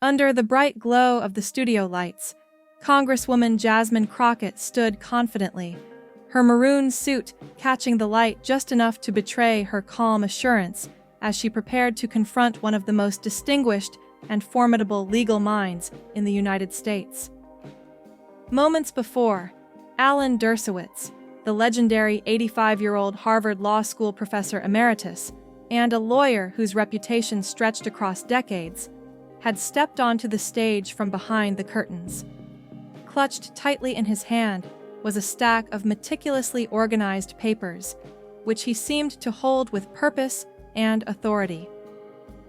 Under the bright glow of the studio lights, Congresswoman Jasmine Crockett stood confidently, her maroon suit catching the light just enough to betray her calm assurance as she prepared to confront one of the most distinguished and formidable legal minds in the United States. Moments before, Alan Dershowitz, the legendary 85-year-old Harvard Law School professor emeritus and a lawyer whose reputation stretched across decades, had stepped onto the stage from behind the curtains. Clutched tightly in his hand was a stack of meticulously organized papers, which he seemed to hold with purpose and authority.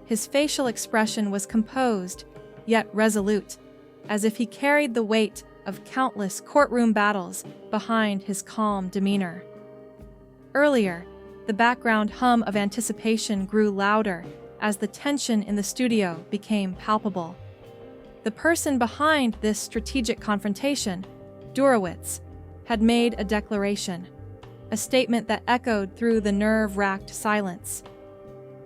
His facial expression was composed, yet resolute, as if he carried the weight of countless courtroom battles behind his calm demeanor. Earlier, the background hum of anticipation grew louder as the tension in the studio became palpable. The person behind this strategic confrontation, Dershowitz, had made a declaration, a statement that echoed through the nerve-wracked silence.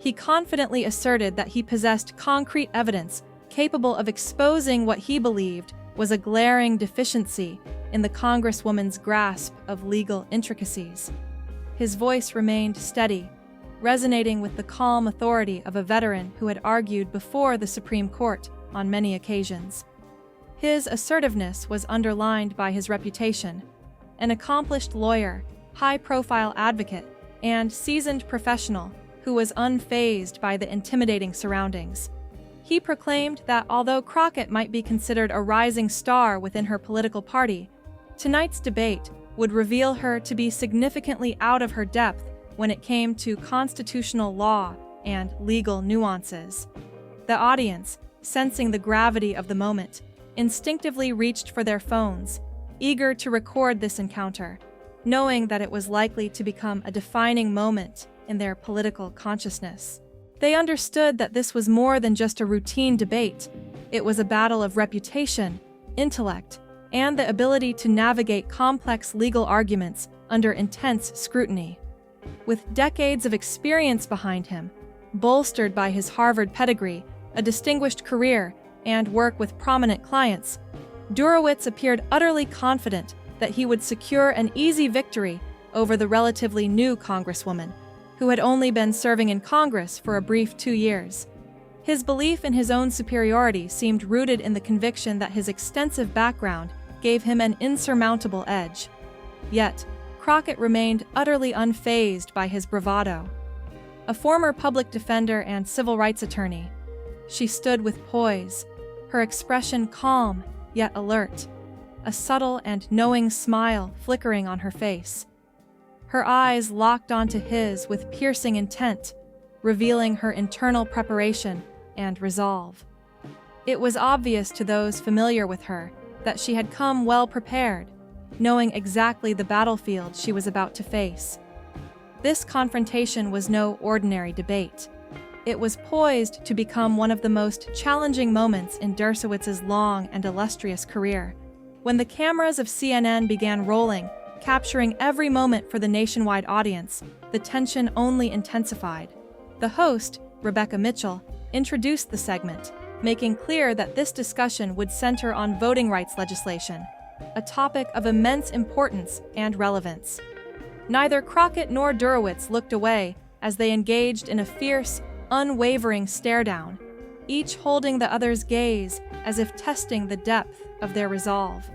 He confidently asserted that he possessed concrete evidence capable of exposing what he believed was a glaring deficiency in the Congresswoman's grasp of legal intricacies. His voice remained steady, resonating with the calm authority of a veteran who had argued before the Supreme Court on many occasions. His assertiveness was underlined by his reputation. An accomplished lawyer, high-profile advocate, and seasoned professional who was unfazed by the intimidating surroundings. He proclaimed that although Crockett might be considered a rising star within her political party, tonight's debate would reveal her to be significantly out of her depth when it came to constitutional law and legal nuances. The audience, sensing the gravity of the moment, instinctively reached for their phones, eager to record this encounter, knowing that it was likely to become a defining moment in their political consciousness. They understood that this was more than just a routine debate. It was a battle of reputation, intellect, and the ability to navigate complex legal arguments under intense scrutiny. With decades of experience behind him, bolstered by his Harvard pedigree, a distinguished career, and work with prominent clients, Dershowitz appeared utterly confident that he would secure an easy victory over the relatively new Congresswoman, who had only been serving in Congress for a brief 2 years. His belief in his own superiority seemed rooted in the conviction that his extensive background gave him an insurmountable edge. Yet, Crockett remained utterly unfazed by his bravado. A former public defender and civil rights attorney, she stood with poise, her expression calm yet alert, a subtle and knowing smile flickering on her face. Her eyes locked onto his with piercing intent, revealing her internal preparation and resolve. It was obvious to those familiar with her that she had come well prepared, knowing exactly the battlefield she was about to face. This confrontation was no ordinary debate. It was poised to become one of the most challenging moments in Dershowitz's long and illustrious career. When the cameras of CNN began rolling, capturing every moment for the nationwide audience, the tension only intensified. The host, Rebecca Mitchell, introduced the segment, making clear that this discussion would center on voting rights legislation, a topic of immense importance and relevance. Neither Crockett nor Dershowitz looked away as they engaged in a fierce, unwavering stare-down, each holding the other's gaze as if testing the depth of their resolve.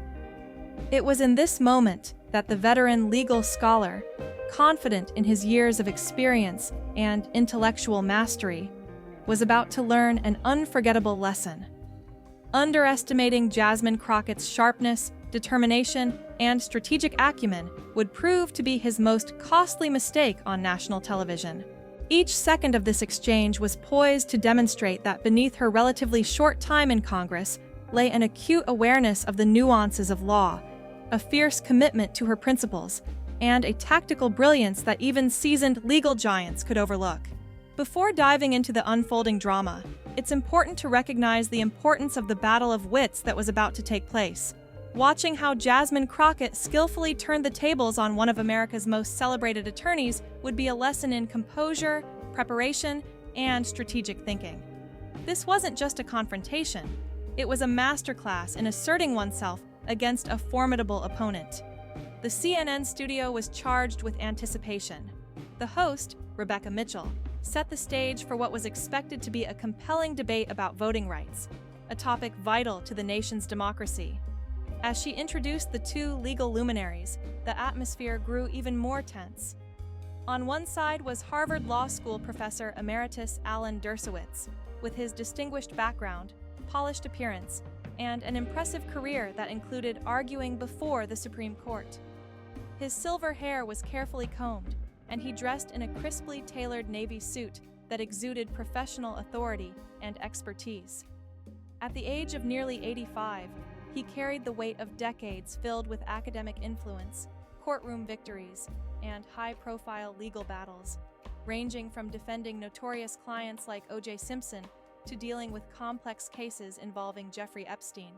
It was in this moment that the veteran legal scholar, confident in his years of experience and intellectual mastery, was about to learn an unforgettable lesson. Underestimating Jasmine Crockett's sharpness, determination, and strategic acumen would prove to be his most costly mistake on national television. Each second of this exchange was poised to demonstrate that beneath her relatively short time in Congress lay an acute awareness of the nuances of law, a fierce commitment to her principles, and a tactical brilliance that even seasoned legal giants could overlook. Before diving into the unfolding drama, it's important to recognize the importance of the battle of wits that was about to take place. Watching how Jasmine Crockett skillfully turned the tables on one of America's most celebrated attorneys would be a lesson in composure, preparation, and strategic thinking. This wasn't just a confrontation. It was a masterclass in asserting oneself against a formidable opponent. The CNN studio was charged with anticipation. The host, Rebecca Mitchell, set the stage for what was expected to be a compelling debate about voting rights, a topic vital to the nation's democracy. As she introduced the two legal luminaries, the atmosphere grew even more tense. On one side was Harvard Law School professor emeritus Alan Dershowitz, with his distinguished background, polished appearance, and an impressive career that included arguing before the Supreme Court. His silver hair was carefully combed, and he dressed in a crisply tailored navy suit that exuded professional authority and expertise. At the age of nearly 85, he carried the weight of decades filled with academic influence, courtroom victories, and high-profile legal battles, ranging from defending notorious clients like O.J. Simpson to dealing with complex cases involving Jeffrey Epstein.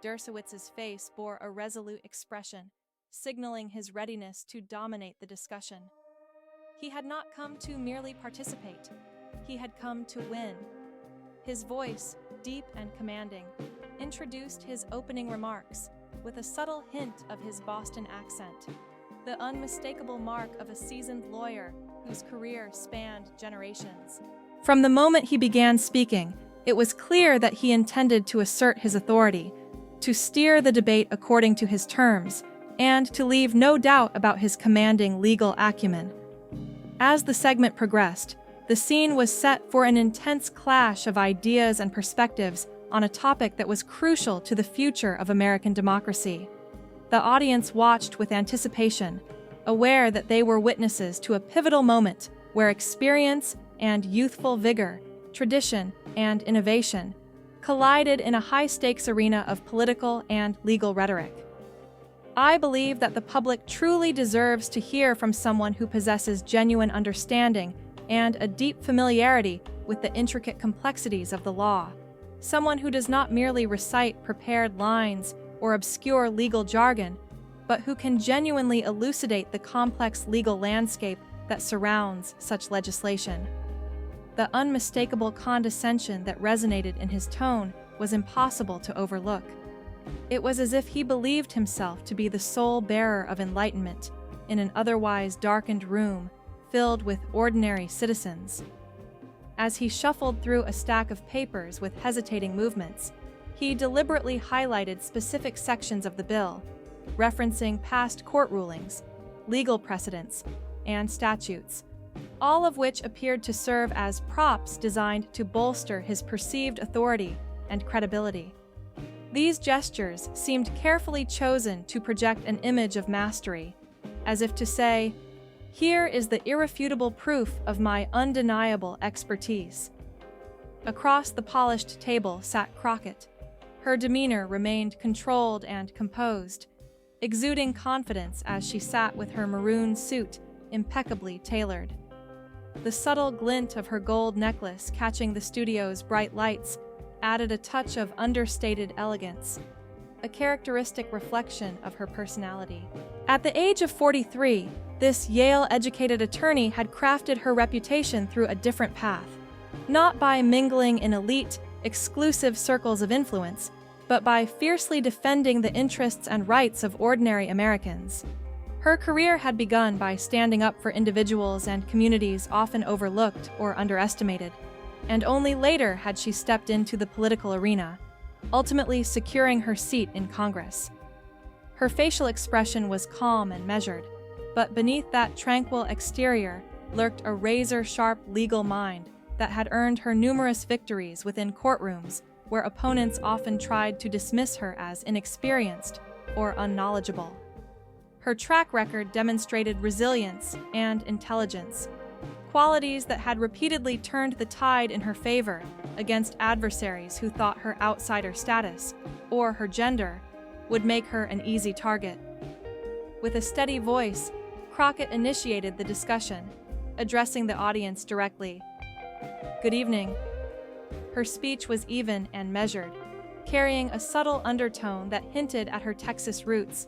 Dershowitz's face bore a resolute expression, signaling his readiness to dominate the discussion. He had not come to merely participate. He had come to win. His voice, deep and commanding, introduced his opening remarks with a subtle hint of his Boston accent, the unmistakable mark of a seasoned lawyer whose career spanned generations. From the moment he began speaking, it was clear that he intended to assert his authority, to steer the debate according to his terms, and to leave no doubt about his commanding legal acumen. As the segment progressed, the scene was set for an intense clash of ideas and perspectives on a topic that was crucial to the future of American democracy. The audience watched with anticipation, aware that they were witnesses to a pivotal moment where experience and youthful vigor, tradition and innovation, collided in a high-stakes arena of political and legal rhetoric. I believe that the public truly deserves to hear from someone who possesses genuine understanding and a deep familiarity with the intricate complexities of the law. Someone who does not merely recite prepared lines or obscure legal jargon, but who can genuinely elucidate the complex legal landscape that surrounds such legislation. The unmistakable condescension that resonated in his tone was impossible to overlook. It was as if he believed himself to be the sole bearer of enlightenment in an otherwise darkened room filled with ordinary citizens. As he shuffled through a stack of papers with hesitating movements, he deliberately highlighted specific sections of the bill, referencing past court rulings, legal precedents, and statutes, all of which appeared to serve as props designed to bolster his perceived authority and credibility. These gestures seemed carefully chosen to project an image of mastery, as if to say, "Here is the irrefutable proof of my undeniable expertise." Across the polished table sat Crockett. Her demeanor remained controlled and composed, exuding confidence as she sat with her maroon suit impeccably tailored. The subtle glint of her gold necklace catching the studio's bright lights added a touch of understated elegance, a characteristic reflection of her personality. At the age of 43, this Yale-educated attorney had crafted her reputation through a different path, not by mingling in elite, exclusive circles of influence, but by fiercely defending the interests and rights of ordinary Americans. Her career had begun by standing up for individuals and communities often overlooked or underestimated, and only later had she stepped into the political arena, ultimately securing her seat in Congress. Her facial expression was calm and measured, but beneath that tranquil exterior lurked a razor-sharp legal mind that had earned her numerous victories within courtrooms where opponents often tried to dismiss her as inexperienced or unknowledgeable. Her track record demonstrated resilience and intelligence, qualities that had repeatedly turned the tide in her favor against adversaries who thought her outsider status or her gender would make her an easy target. With a steady voice, Crockett initiated the discussion, addressing the audience directly. "Good evening." Her speech was even and measured, carrying a subtle undertone that hinted at her Texas roots,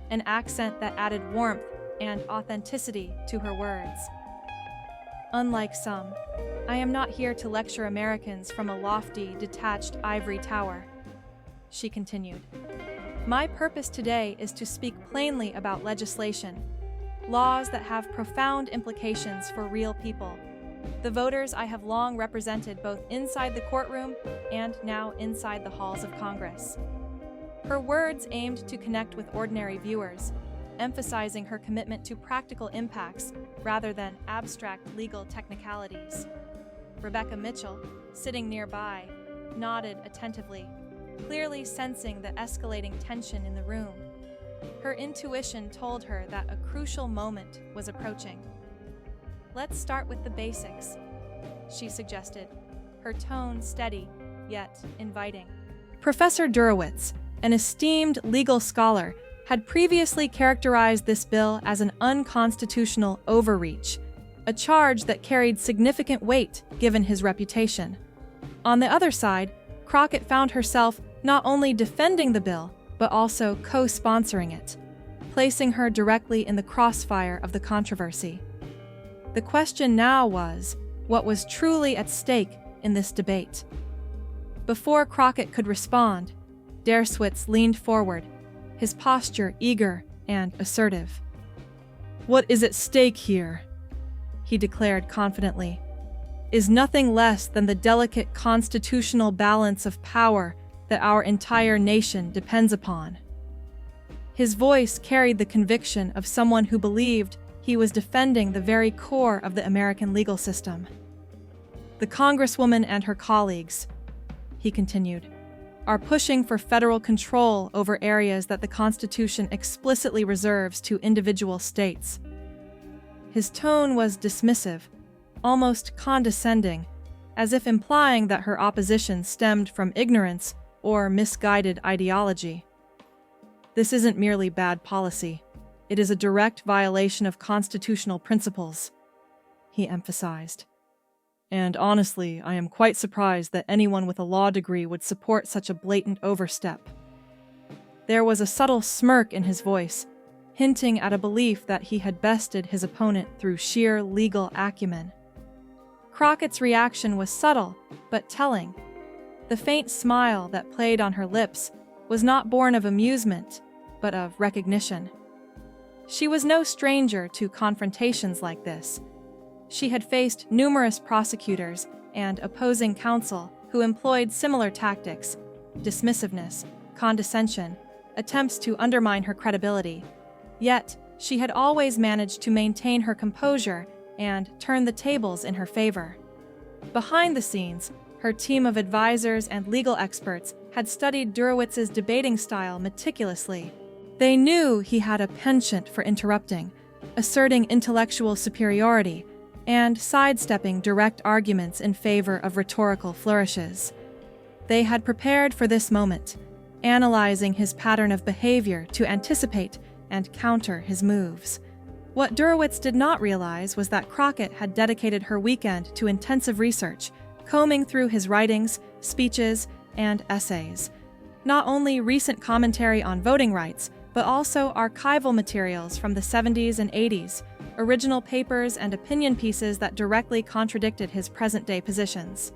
an accent that added warmth and authenticity to her words. Unlike some, I am not here to lecture Americans from a lofty, detached ivory tower, she continued. My purpose today is to speak plainly about legislation, laws that have profound implications for real people, the voters I have long represented both inside the courtroom and now inside the halls of Congress. Her words aimed to connect with ordinary viewers, emphasizing her commitment to practical impacts rather than abstract legal technicalities. Rebecca Mitchell, sitting nearby, nodded attentively, clearly sensing the escalating tension in the room. Her intuition told her that a crucial moment was approaching. Let's start with the basics, she suggested, her tone steady, yet inviting. Professor Durowitz, an esteemed legal scholar, had previously characterized this bill as an unconstitutional overreach, a charge that carried significant weight given his reputation. On the other side, Crockett found herself not only defending the bill, but also co-sponsoring it, placing her directly in the crossfire of the controversy. The question now was, what was truly at stake in this debate? Before Crockett could respond, Dershowitz leaned forward, his posture eager and assertive. What is at stake here, he declared confidently, is nothing less than the delicate constitutional balance of power that our entire nation depends upon. His voice carried the conviction of someone who believed he was defending the very core of the American legal system. The Congresswoman and her colleagues, he continued, are pushing for federal control over areas that the Constitution explicitly reserves to individual states. His tone was dismissive, almost condescending, as if implying that her opposition stemmed from ignorance or misguided ideology. This isn't merely bad policy. It is a direct violation of constitutional principles, he emphasized. And honestly, I am quite surprised that anyone with a law degree would support such a blatant overstep. There was a subtle smirk in his voice, hinting at a belief that he had bested his opponent through sheer legal acumen. Crockett's reaction was subtle, but telling. The faint smile that played on her lips was not born of amusement, but of recognition. She was no stranger to confrontations like this. She had faced numerous prosecutors and opposing counsel who employed similar tactics: dismissiveness, condescension, attempts to undermine her credibility. Yet, she had always managed to maintain her composure and turn the tables in her favor. Behind the scenes, her team of advisors and legal experts had studied Durowitz's debating style meticulously. They knew he had a penchant for interrupting, asserting intellectual superiority, and sidestepping direct arguments in favor of rhetorical flourishes. They had prepared for this moment, analyzing his pattern of behavior to anticipate and counter his moves. What Durowitz did not realize was that Crockett had dedicated her weekend to intensive research, combing through his writings, speeches, and essays. Not only recent commentary on voting rights, but also archival materials from the 70s and 80s, original papers and opinion pieces that directly contradicted his present-day positions.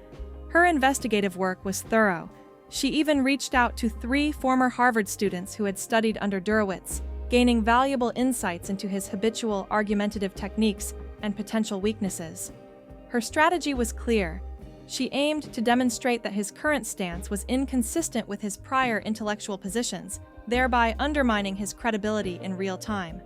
Her investigative work was thorough. She even reached out to 3 former Harvard students who had studied under Durowitz, gaining valuable insights into his habitual argumentative techniques and potential weaknesses. Her strategy was clear. She aimed to demonstrate that his current stance was inconsistent with his prior intellectual positions, thereby undermining his credibility in real time.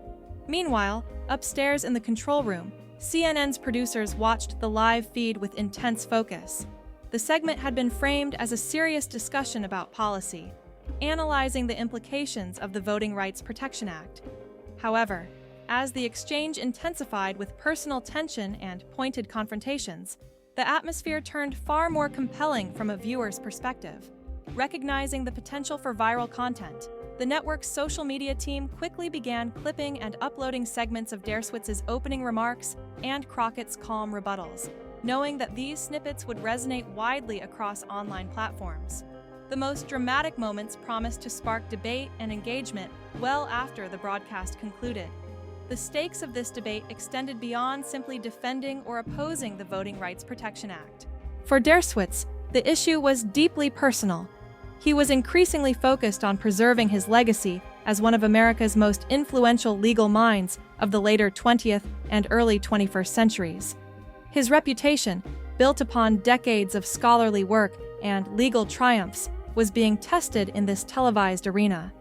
Meanwhile, upstairs in the control room, CNN's producers watched the live feed with intense focus. The segment had been framed as a serious discussion about policy, analyzing the implications of the Voting Rights Protection Act. However, as the exchange intensified with personal tension and pointed confrontations, the atmosphere turned far more compelling from a viewer's perspective. Recognizing the potential for viral content, the network's social media team quickly began clipping and uploading segments of Dershowitz's opening remarks and Crockett's calm rebuttals, knowing that these snippets would resonate widely across online platforms. The most dramatic moments promised to spark debate and engagement well after the broadcast concluded. The stakes of this debate extended beyond simply defending or opposing the Voting Rights Protection Act. For Dershowitz, the issue was deeply personal. He was increasingly focused on preserving his legacy as one of America's most influential legal minds of the later 20th and early 21st centuries. His reputation, built upon decades of scholarly work and legal triumphs, was being tested in this televised arena.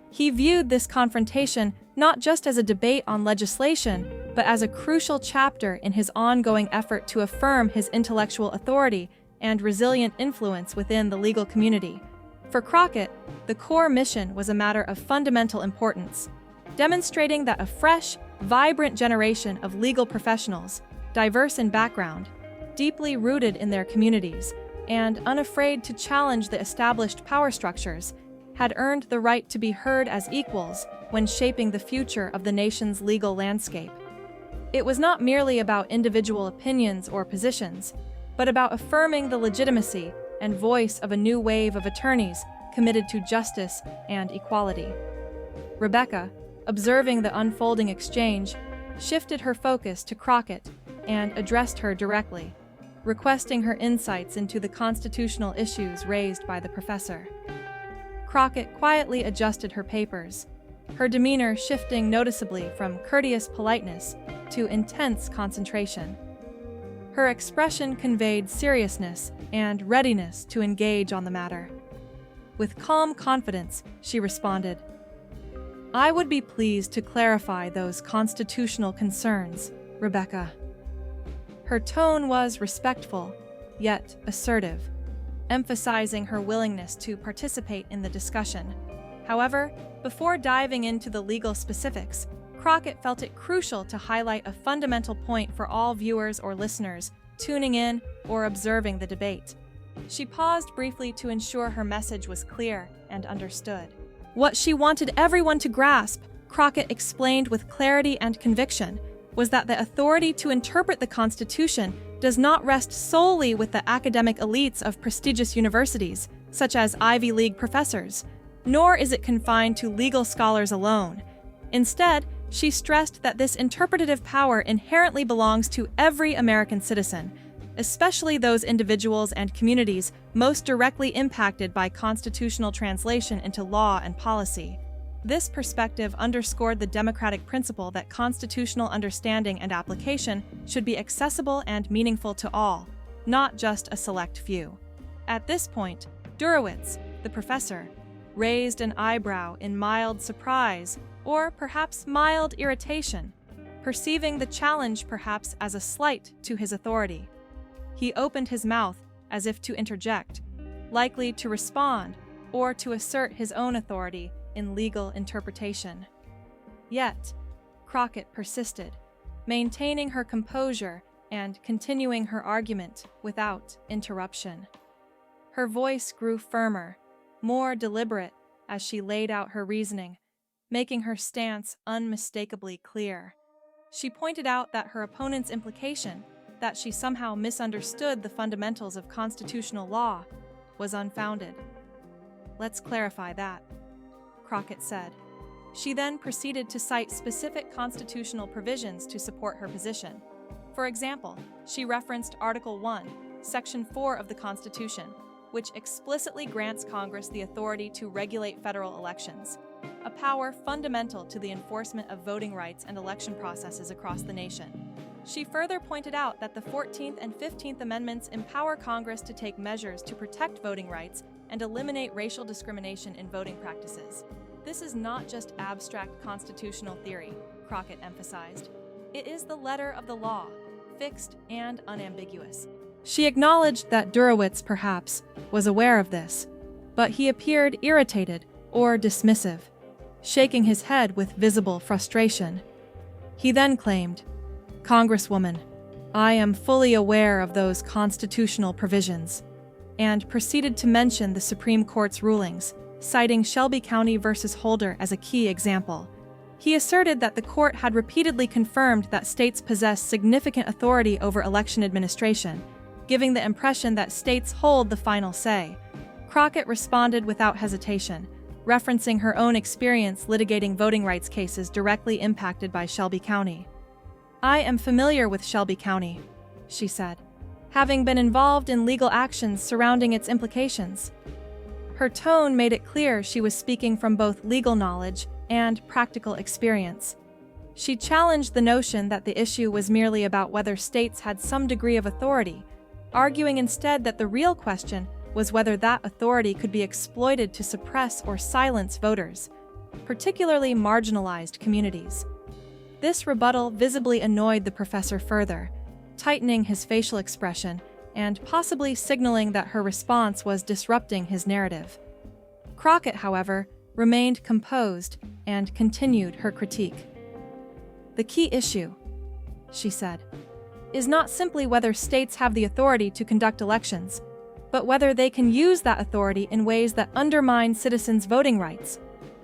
He viewed this confrontation not just as a debate on legislation, but as a crucial chapter in his ongoing effort to affirm his intellectual authority and resilient influence within the legal community. For Crockett, the core mission was a matter of fundamental importance, demonstrating that a fresh, vibrant generation of legal professionals, diverse in background, deeply rooted in their communities, and unafraid to challenge the established power structures, had earned the right to be heard as equals when shaping the future of the nation's legal landscape. It was not merely about individual opinions or positions, but about affirming the legitimacy and voice of a new wave of attorneys committed to justice and equality. Rebecca, observing the unfolding exchange, shifted her focus to Crockett and addressed her directly, requesting her insights into the constitutional issues raised by the professor. Crockett quietly adjusted her papers, her demeanor shifting noticeably from courteous politeness to intense concentration. Her expression conveyed seriousness and readiness to engage on the matter. With calm confidence, she responded, "I would be pleased to clarify those constitutional concerns, Rebecca." Her tone was respectful, yet assertive, emphasizing her willingness to participate in the discussion. However, before diving into the legal specifics, Crockett felt it crucial to highlight a fundamental point for all viewers or listeners tuning in or observing the debate. She paused briefly to ensure her message was clear and understood. What she wanted everyone to grasp, Crockett explained with clarity and conviction, was that the authority to interpret the Constitution does not rest solely with the academic elites of prestigious universities, such as Ivy League professors, nor is it confined to legal scholars alone. Instead, she stressed that this interpretative power inherently belongs to every American citizen, especially those individuals and communities most directly impacted by constitutional translation into law and policy. This perspective underscored the democratic principle that constitutional understanding and application should be accessible and meaningful to all, not just a select few. At this point, Dershowitz, the professor, raised an eyebrow in mild surprise or perhaps mild irritation, perceiving the challenge perhaps as a slight to his authority. He opened his mouth as if to interject, likely to respond or to assert his own authority in legal interpretation. Yet, Crockett persisted, maintaining her composure and continuing her argument without interruption. Her voice grew firmer, more deliberate as she laid out her reasoning, making her stance unmistakably clear. She pointed out that her opponent's implication, that she somehow misunderstood the fundamentals of constitutional law, was unfounded. "Let's clarify that," Crockett said. She then proceeded to cite specific constitutional provisions to support her position. For example, she referenced Article 1, Section 4 of the Constitution, which explicitly grants Congress the authority to regulate federal elections, a power fundamental to the enforcement of voting rights and election processes across the nation. She further pointed out that the 14th and 15th Amendments empower Congress to take measures to protect voting rights and eliminate racial discrimination in voting practices. This is not just abstract constitutional theory, Crockett emphasized. It is the letter of the law, fixed and unambiguous. She acknowledged that Dershowitz, perhaps, was aware of this, but he appeared irritated or dismissive, shaking his head with visible frustration. He then claimed, "Congresswoman, I am fully aware of those constitutional provisions," and proceeded to mention the Supreme Court's rulings, citing Shelby County v. Holder as a key example. He asserted that the court had repeatedly confirmed that states possess significant authority over election administration, giving the impression that states hold the final say. Crockett responded without hesitation, referencing her own experience litigating voting rights cases directly impacted by Shelby County. "I am familiar with Shelby County," she said, having been involved in legal actions surrounding its implications. Her tone made it clear she was speaking from both legal knowledge and practical experience. She challenged the notion that the issue was merely about whether states had some degree of authority, arguing instead that the real question was whether that authority could be exploited to suppress or silence voters, particularly marginalized communities. This rebuttal visibly annoyed the professor further, tightening his facial expression and possibly signaling that her response was disrupting his narrative. Crockett, however, remained composed and continued her critique. "The key issue," she said, "is not simply whether states have the authority to conduct elections, but whether they can use that authority in ways that undermine citizens' voting rights,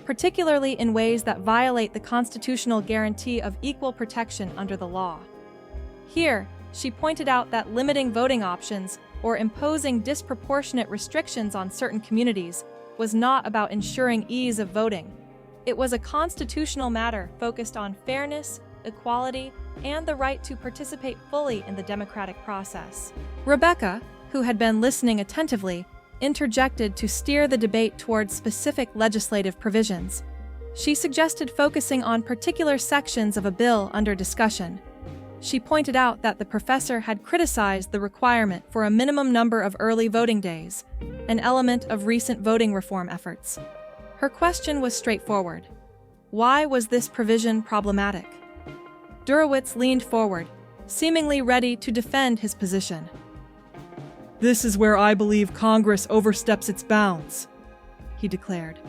particularly in ways that violate the constitutional guarantee of equal protection under the law." Here, she pointed out that limiting voting options or imposing disproportionate restrictions on certain communities was not about ensuring ease of voting. It was a constitutional matter focused on fairness, equality, and the right to participate fully in the democratic process. Rebecca, who had been listening attentively, interjected to steer the debate towards specific legislative provisions. She suggested focusing on particular sections of a bill under discussion. She pointed out that the professor had criticized the requirement for a minimum number of early voting days, an element of recent voting reform efforts. Her question was straightforward. Why was this provision problematic? Durowitz leaned forward, seemingly ready to defend his position. "This is where I believe Congress oversteps its bounds," he declared.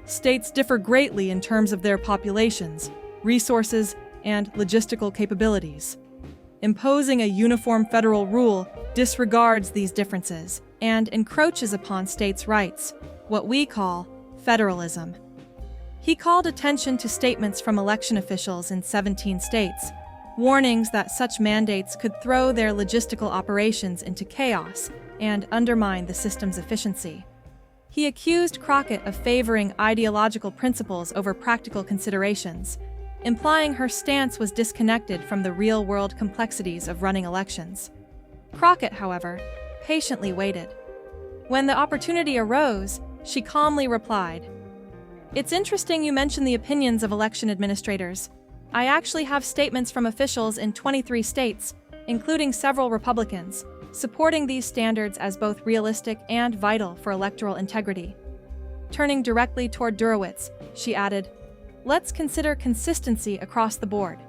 "States differ greatly in terms of their populations, resources, and logistical capabilities. Imposing a uniform federal rule disregards these differences and encroaches upon states' rights, what we call federalism." He called attention to statements from election officials in 17 states, warnings that such mandates could throw their logistical operations into chaos and undermine the system's efficiency. He accused Crockett of favoring ideological principles over practical considerations, implying her stance was disconnected from the real-world complexities of running elections. Crockett, however, patiently waited. When the opportunity arose, she calmly replied, "It's interesting you mention the opinions of election administrators. I actually have statements from officials in 23 states, including several Republicans, supporting these standards as both realistic and vital for electoral integrity." Turning directly toward Durowitz, she added, "Let's consider consistency across the board."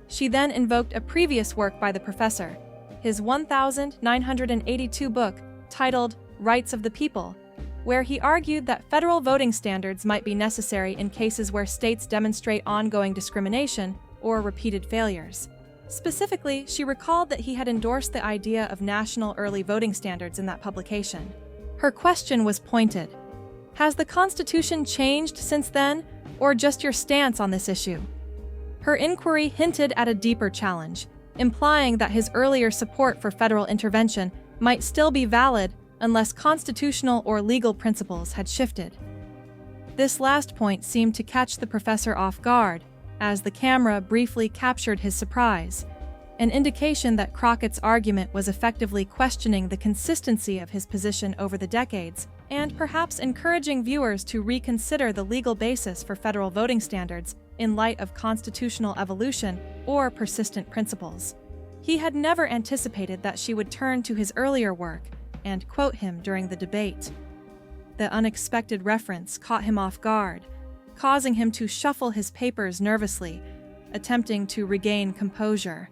She then invoked a previous work by the professor, his 1982 book titled Rights of the People, where he argued that federal voting standards might be necessary in cases where states demonstrate ongoing discrimination or repeated failures. Specifically, she recalled that he had endorsed the idea of national early voting standards in that publication. Her question was pointed. Has the Constitution changed since then, or just your stance on this issue? Her inquiry hinted at a deeper challenge, implying that his earlier support for federal intervention might still be valid unless constitutional or legal principles had shifted. This last point seemed to catch the professor off guard, as the camera briefly captured his surprise, an indication that Crockett's argument was effectively questioning the consistency of his position over the decades, and perhaps encouraging viewers to reconsider the legal basis for federal voting standards in light of constitutional evolution or persistent principles. He had never anticipated that she would turn to his earlier work and quote him during the debate. The unexpected reference caught him off guard, causing him to shuffle his papers nervously, attempting to regain composure.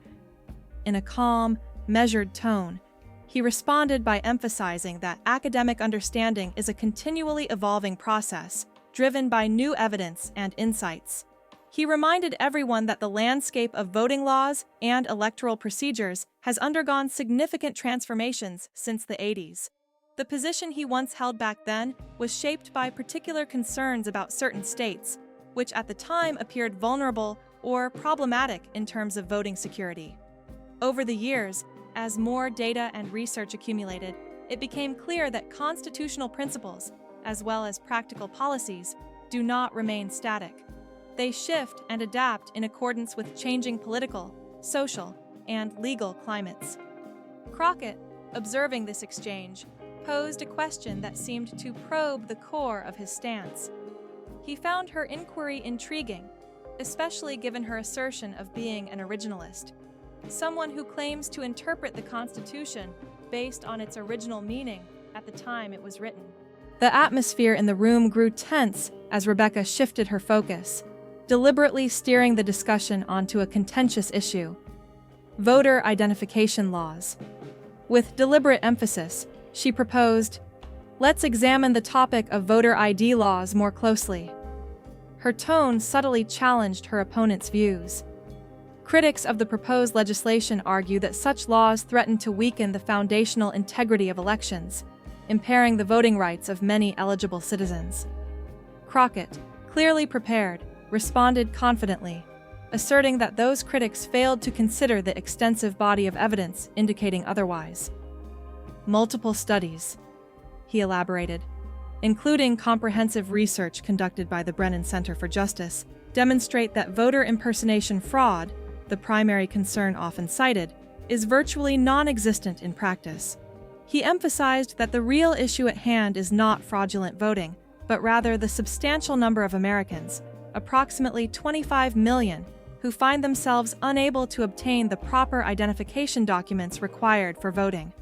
In a calm, measured tone, he responded by emphasizing that academic understanding is a continually evolving process, driven by new evidence and insights. He reminded everyone that the landscape of voting laws and electoral procedures has undergone significant transformations since the 80s. The position he once held back then was shaped by particular concerns about certain states, which at the time appeared vulnerable or problematic in terms of voting security. Over the years, as more data and research accumulated, it became clear that constitutional principles, as well as practical policies, do not remain static. They shift and adapt in accordance with changing political, social, and legal climates. Crockett, observing this exchange, posed a question that seemed to probe the core of his stance. He found her inquiry intriguing, especially given her assertion of being an originalist, someone who claims to interpret the Constitution based on its original meaning at the time it was written. The atmosphere in the room grew tense as Rebecca shifted her focus, deliberately steering the discussion onto a contentious issue: voter identification laws. With deliberate emphasis, she proposed, "Let's examine the topic of voter ID laws more closely." Her tone subtly challenged her opponent's views. Critics of the proposed legislation argue that such laws threaten to weaken the foundational integrity of elections, impairing the voting rights of many eligible citizens. Crockett, clearly prepared, responded confidently, asserting that those critics failed to consider the extensive body of evidence indicating otherwise. Multiple studies, he elaborated, including comprehensive research conducted by the Brennan Center for Justice, demonstrate that voter impersonation fraud, the primary concern often cited, is virtually non-existent in practice. He emphasized that the real issue at hand is not fraudulent voting, but rather the substantial number of Americans, approximately 25 million, who find themselves unable to obtain the proper identification documents required for voting.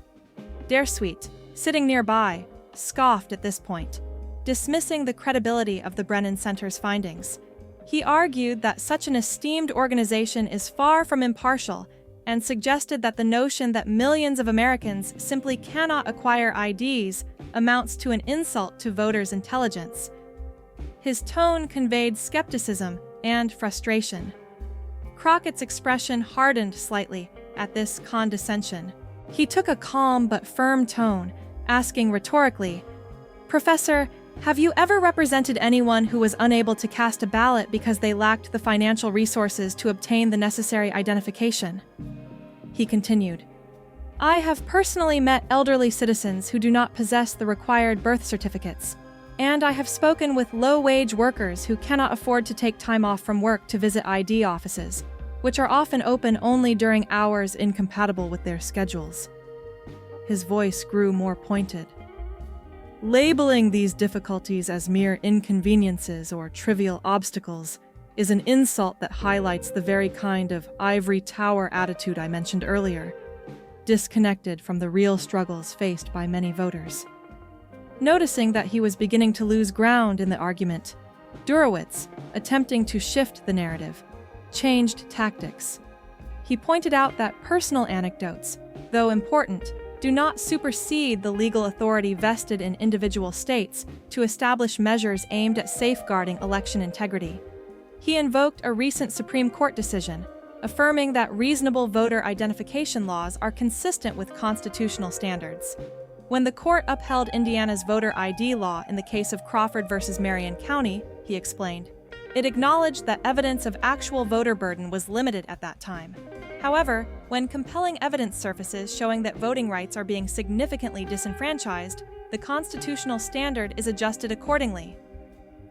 Dersuit, sitting nearby, scoffed at this point, dismissing the credibility of the Brennan Center's findings. He argued that such an esteemed organization is far from impartial and suggested that the notion that millions of Americans simply cannot acquire IDs amounts to an insult to voters' intelligence. His tone conveyed skepticism and frustration. Crockett's expression hardened slightly at this condescension. He took a calm but firm tone, asking rhetorically, "Professor, have you ever represented anyone who was unable to cast a ballot because they lacked the financial resources to obtain the necessary identification?" He continued, "I have personally met elderly citizens who do not possess the required birth certificates, and I have spoken with low-wage workers who cannot afford to take time off from work to visit ID offices, which are often open only during hours incompatible with their schedules." His voice grew more pointed. "Labeling these difficulties as mere inconveniences or trivial obstacles is an insult that highlights the very kind of ivory tower attitude I mentioned earlier, disconnected from the real struggles faced by many voters." Noticing that he was beginning to lose ground in the argument, Durowitz, attempting to shift the narrative, changed tactics. He pointed out that personal anecdotes, though important, do not supersede the legal authority vested in individual states to establish measures aimed at safeguarding election integrity. He invoked a recent Supreme Court decision, affirming that reasonable voter identification laws are consistent with constitutional standards. When the court upheld Indiana's voter ID law in the case of Crawford versus Marion County, he explained, it acknowledged that evidence of actual voter burden was limited at that time. However, when compelling evidence surfaces showing that voting rights are being significantly disenfranchised, the constitutional standard is adjusted accordingly.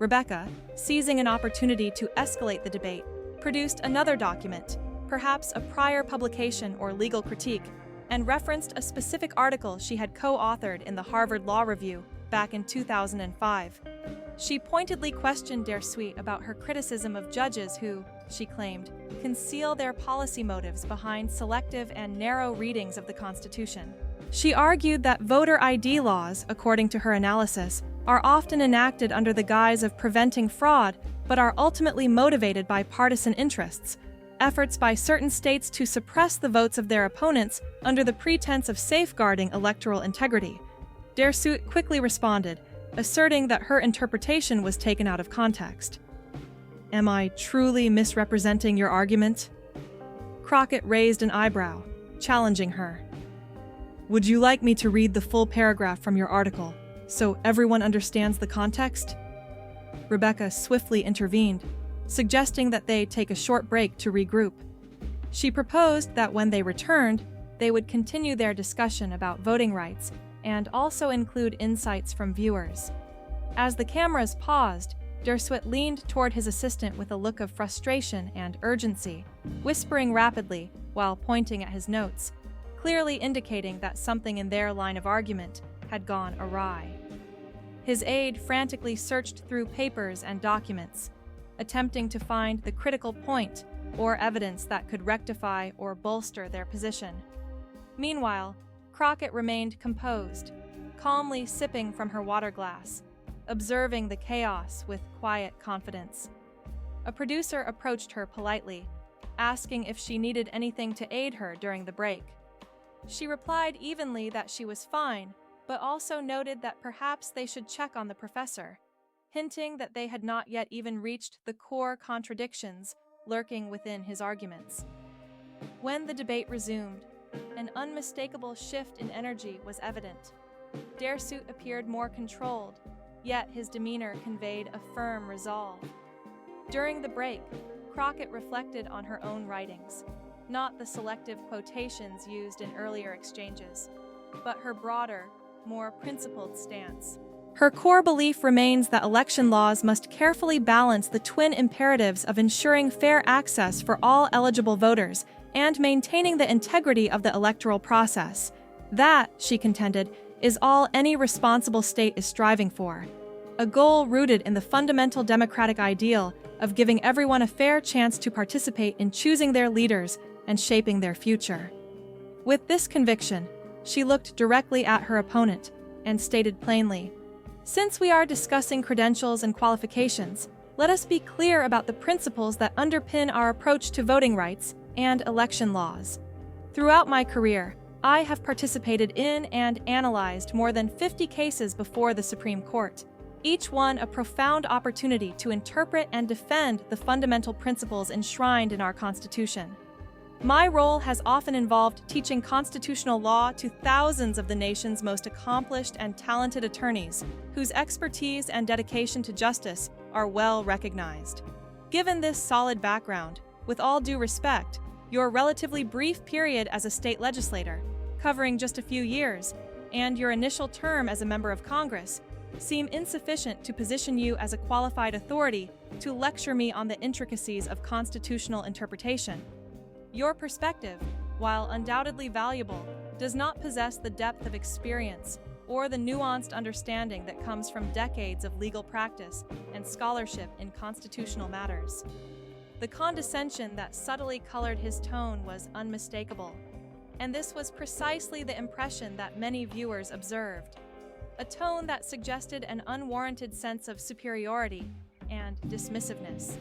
Rebecca, seizing an opportunity to escalate the debate, produced another document, perhaps a prior publication or legal critique, and referenced a specific article she had co-authored in the Harvard Law Review back in 2005. She pointedly questioned Dersuit about her criticism of judges who, she claimed, conceal their policy motives behind selective and narrow readings of the Constitution. She argued that voter ID laws, according to her analysis, are often enacted under the guise of preventing fraud, but are ultimately motivated by partisan interests, efforts by certain states to suppress the votes of their opponents under the pretense of safeguarding electoral integrity. Dersuit quickly responded, asserting that her interpretation was taken out of context. "Am I truly misrepresenting your argument?" Crockett raised an eyebrow, challenging her. "Would you like me to read the full paragraph from your article, so everyone understands the context?" Rebecca swiftly intervened, suggesting that they take a short break to regroup. She proposed that when they returned, they would continue their discussion about voting rights and also include insights from viewers. As the cameras paused, Dersuit leaned toward his assistant with a look of frustration and urgency, whispering rapidly while pointing at his notes, clearly indicating that something in their line of argument had gone awry. His aide frantically searched through papers and documents, attempting to find the critical point or evidence that could rectify or bolster their position. Meanwhile, Crockett remained composed, calmly sipping from her water glass, observing the chaos with quiet confidence. A producer approached her politely, asking if she needed anything to aid her during the break. She replied evenly that she was fine, but also noted that perhaps they should check on the professor, hinting that they had not yet even reached the core contradictions lurking within his arguments. When the debate resumed, an unmistakable shift in energy was evident. Dersuit appeared more controlled, yet his demeanor conveyed a firm resolve. During the break, Crockett reflected on her own writings, not the selective quotations used in earlier exchanges, but her broader, more principled stance. Her core belief remains that election laws must carefully balance the twin imperatives of ensuring fair access for all eligible voters and maintaining the integrity of the electoral process. That, she contended, is all any responsible state is striving for, a goal rooted in the fundamental democratic ideal of giving everyone a fair chance to participate in choosing their leaders and shaping their future. With this conviction, she looked directly at her opponent and stated plainly, "Since we are discussing credentials and qualifications, let us be clear about the principles that underpin our approach to voting rights and election laws. Throughout my career, I have participated in and analyzed more than 50 cases before the Supreme Court, each one a profound opportunity to interpret and defend the fundamental principles enshrined in our Constitution. My role has often involved teaching constitutional law to thousands of the nation's most accomplished and talented attorneys, whose expertise and dedication to justice are well recognized. Given this solid background, with all due respect, your relatively brief period as a state legislator, covering just a few years, and your initial term as a member of Congress seem insufficient to position you as a qualified authority to lecture me on the intricacies of constitutional interpretation. Your perspective, while undoubtedly valuable, does not possess the depth of experience or the nuanced understanding that comes from decades of legal practice and scholarship in constitutional matters." The condescension that subtly colored his tone was unmistakable, and this was precisely the impression that many viewers observed, a tone that suggested an unwarranted sense of superiority and dismissiveness.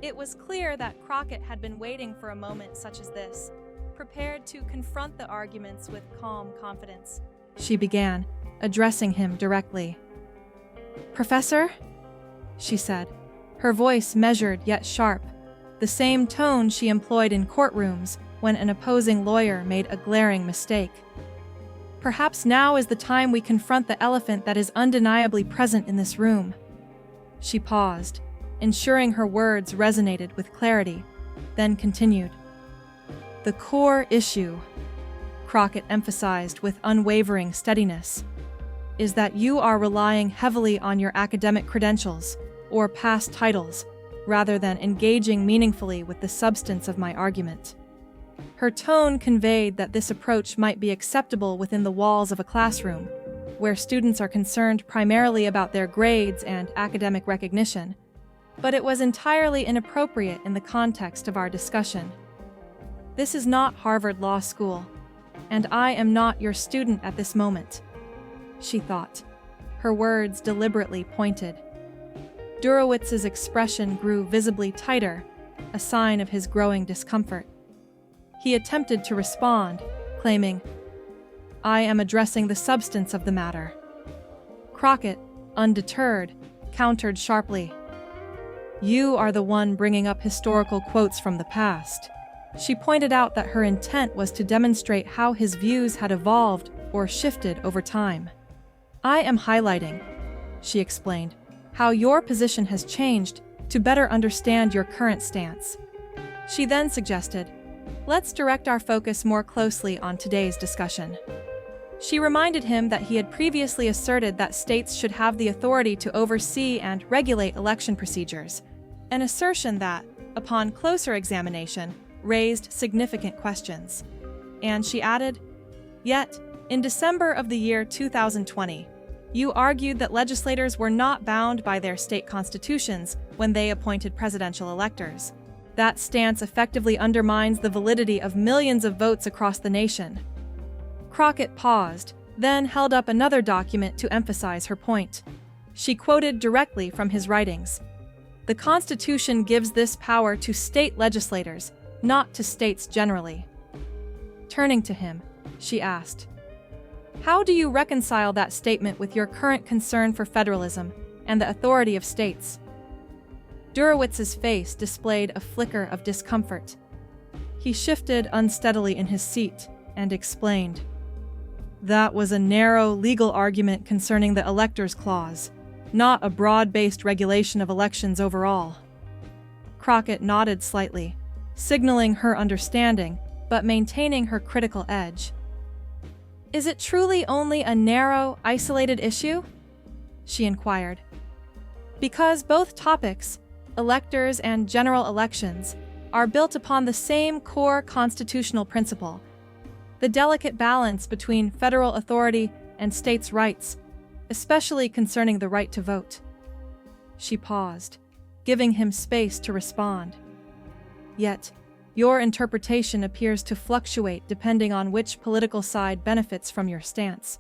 It was clear that Crockett had been waiting for a moment such as this, prepared to confront the arguments with calm confidence. She began, addressing him directly. "Professor?" she said, her voice measured yet sharp, the same tone she employed in courtrooms when an opposing lawyer made a glaring mistake. "Perhaps now is the time we confront the elephant that is undeniably present in this room." She paused, ensuring her words resonated with clarity, then continued. "The core issue," Crockett emphasized with unwavering steadiness, "is that you are relying heavily on your academic credentials or past titles rather than engaging meaningfully with the substance of my argument." Her tone conveyed that this approach might be acceptable within the walls of a classroom, where students are concerned primarily about their grades and academic recognition, but it was entirely inappropriate in the context of our discussion. "This is not Harvard Law School, and I am not your student at this moment," she thought, her words deliberately pointed. Durowitz's expression grew visibly tighter, a sign of his growing discomfort. He attempted to respond, claiming, "I am addressing the substance of the matter." Crockett, undeterred, countered sharply. "You are the one bringing up historical quotes from the past." She pointed out that her intent was to demonstrate how his views had evolved or shifted over time. "I am highlighting," she explained, "how your position has changed to better understand your current stance." She then suggested, "Let's direct our focus more closely on today's discussion." She reminded him that he had previously asserted that states should have the authority to oversee and regulate election procedures, an assertion that, upon closer examination, raised significant questions. And she added, "Yet, in December of the year 2020, you argued that legislators were not bound by their state constitutions when they appointed presidential electors. That stance effectively undermines the validity of millions of votes across the nation." Crockett paused, then held up another document to emphasize her point. She quoted directly from his writings. "The Constitution gives this power to state legislators, not to states generally." Turning to him, she asked, "How do you reconcile that statement with your current concern for federalism and the authority of states?" Durowitz's face displayed a flicker of discomfort. He shifted unsteadily in his seat and explained, "That was a narrow legal argument concerning the electors clause, not a broad-based regulation of elections overall." Crockett nodded slightly, signaling her understanding, but maintaining her critical edge. "Is it truly only a narrow, isolated issue?" she inquired. "Because both topics, electors and general elections, are built upon the same core constitutional principle, the delicate balance between federal authority and states' rights, especially concerning the right to vote." She paused, giving him space to respond. "Yet, your interpretation appears to fluctuate depending on which political side benefits from your stance."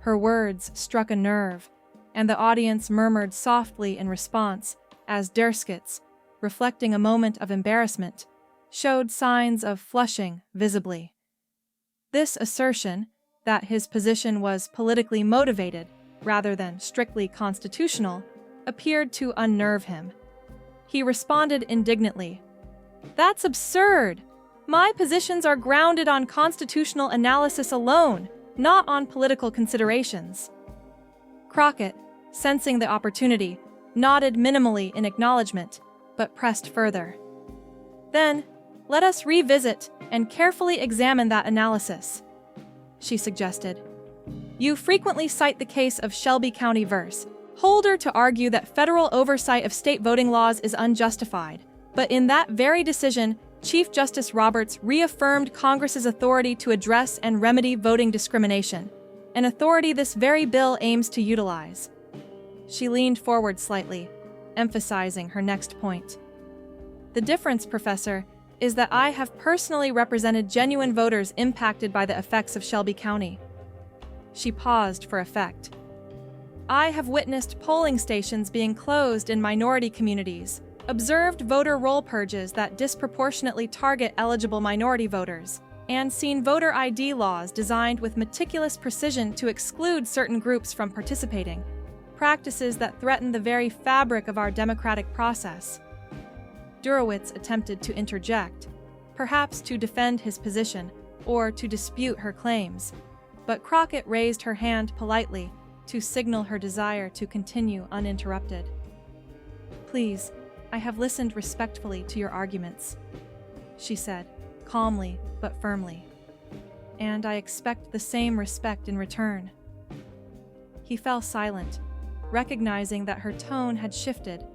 Her words struck a nerve, and the audience murmured softly in response as Derskitz, reflecting a moment of embarrassment, showed signs of flushing visibly. This assertion, that his position was politically motivated rather than strictly constitutional, appeared to unnerve him. He responded indignantly, "That's absurd! My positions are grounded on constitutional analysis alone, not on political considerations." Crockett, sensing the opportunity, nodded minimally in acknowledgement, but pressed further. "Then, let us revisit and carefully examine that analysis," she suggested. "You frequently cite the case of Shelby County v. Holder to argue that federal oversight of state voting laws is unjustified, but in that very decision, Chief Justice Roberts reaffirmed Congress's authority to address and remedy voting discrimination, an authority this very bill aims to utilize." She leaned forward slightly, emphasizing her next point. "The difference, Professor, is that I have personally represented genuine voters impacted by the effects of Shelby County." She paused for effect. "I have witnessed polling stations being closed in minority communities, observed voter roll purges that disproportionately target eligible minority voters, and seen voter ID laws designed with meticulous precision to exclude certain groups from participating, practices that threaten the very fabric of our democratic process." Durowitz attempted to interject, perhaps to defend his position or to dispute her claims, but Crockett raised her hand politely to signal her desire to continue uninterrupted. "Please, I have listened respectfully to your arguments," she said, calmly but firmly, "and I expect the same respect in return." He fell silent, recognizing that her tone had shifted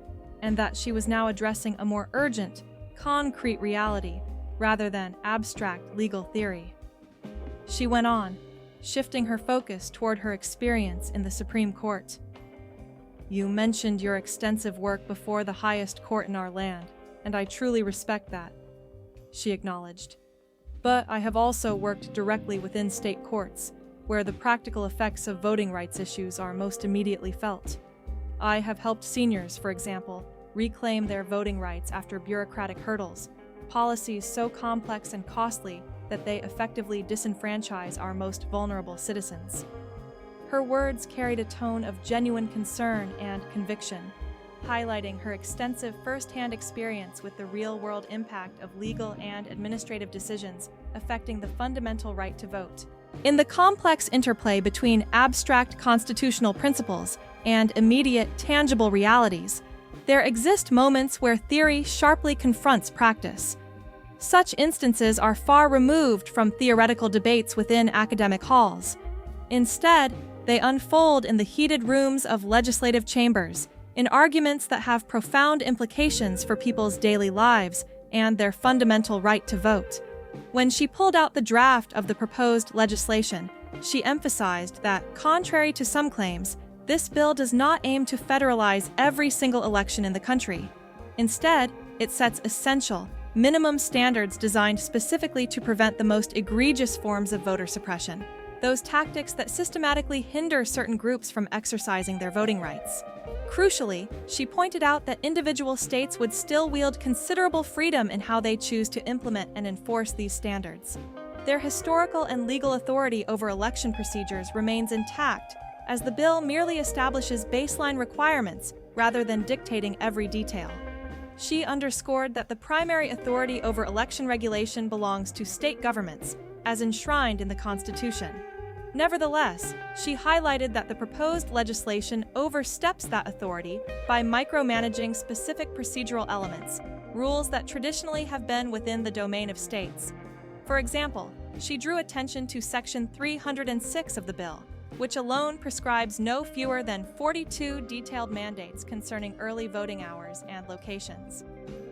and that she was now addressing a more urgent, concrete reality rather than abstract legal theory. She went on, shifting her focus toward her experience in the Supreme Court. "You mentioned your extensive work before the highest court in our land, and I truly respect that," she acknowledged. "But I have also worked directly within state courts, where the practical effects of voting rights issues are most immediately felt. I have helped seniors, for example, reclaim their voting rights after bureaucratic hurdles, policies so complex and costly that they effectively disenfranchise our most vulnerable citizens." Her words carried a tone of genuine concern and conviction, highlighting her extensive first-hand experience with the real-world impact of legal and administrative decisions affecting the fundamental right to vote. In the complex interplay between abstract constitutional principles and immediate, tangible realities, there exist moments where theory sharply confronts practice. Such instances are far removed from theoretical debates within academic halls. Instead, they unfold in the heated rooms of legislative chambers, in arguments that have profound implications for people's daily lives and their fundamental right to vote. When she pulled out the draft of the proposed legislation, she emphasized that, contrary to some claims, this bill does not aim to federalize every single election in the country. Instead, it sets essential, minimum standards designed specifically to prevent the most egregious forms of voter suppression, those tactics that systematically hinder certain groups from exercising their voting rights. Crucially, she pointed out that individual states would still wield considerable freedom in how they choose to implement and enforce these standards. Their historical and legal authority over election procedures remains intact, as the bill merely establishes baseline requirements rather than dictating every detail. She underscored that the primary authority over election regulation belongs to state governments, as enshrined in the Constitution. Nevertheless, she highlighted that the proposed legislation oversteps that authority by micromanaging specific procedural elements, rules that traditionally have been within the domain of states. For example, she drew attention to Section 306 of the bill, which alone prescribes no fewer than 42 detailed mandates concerning early voting hours and locations.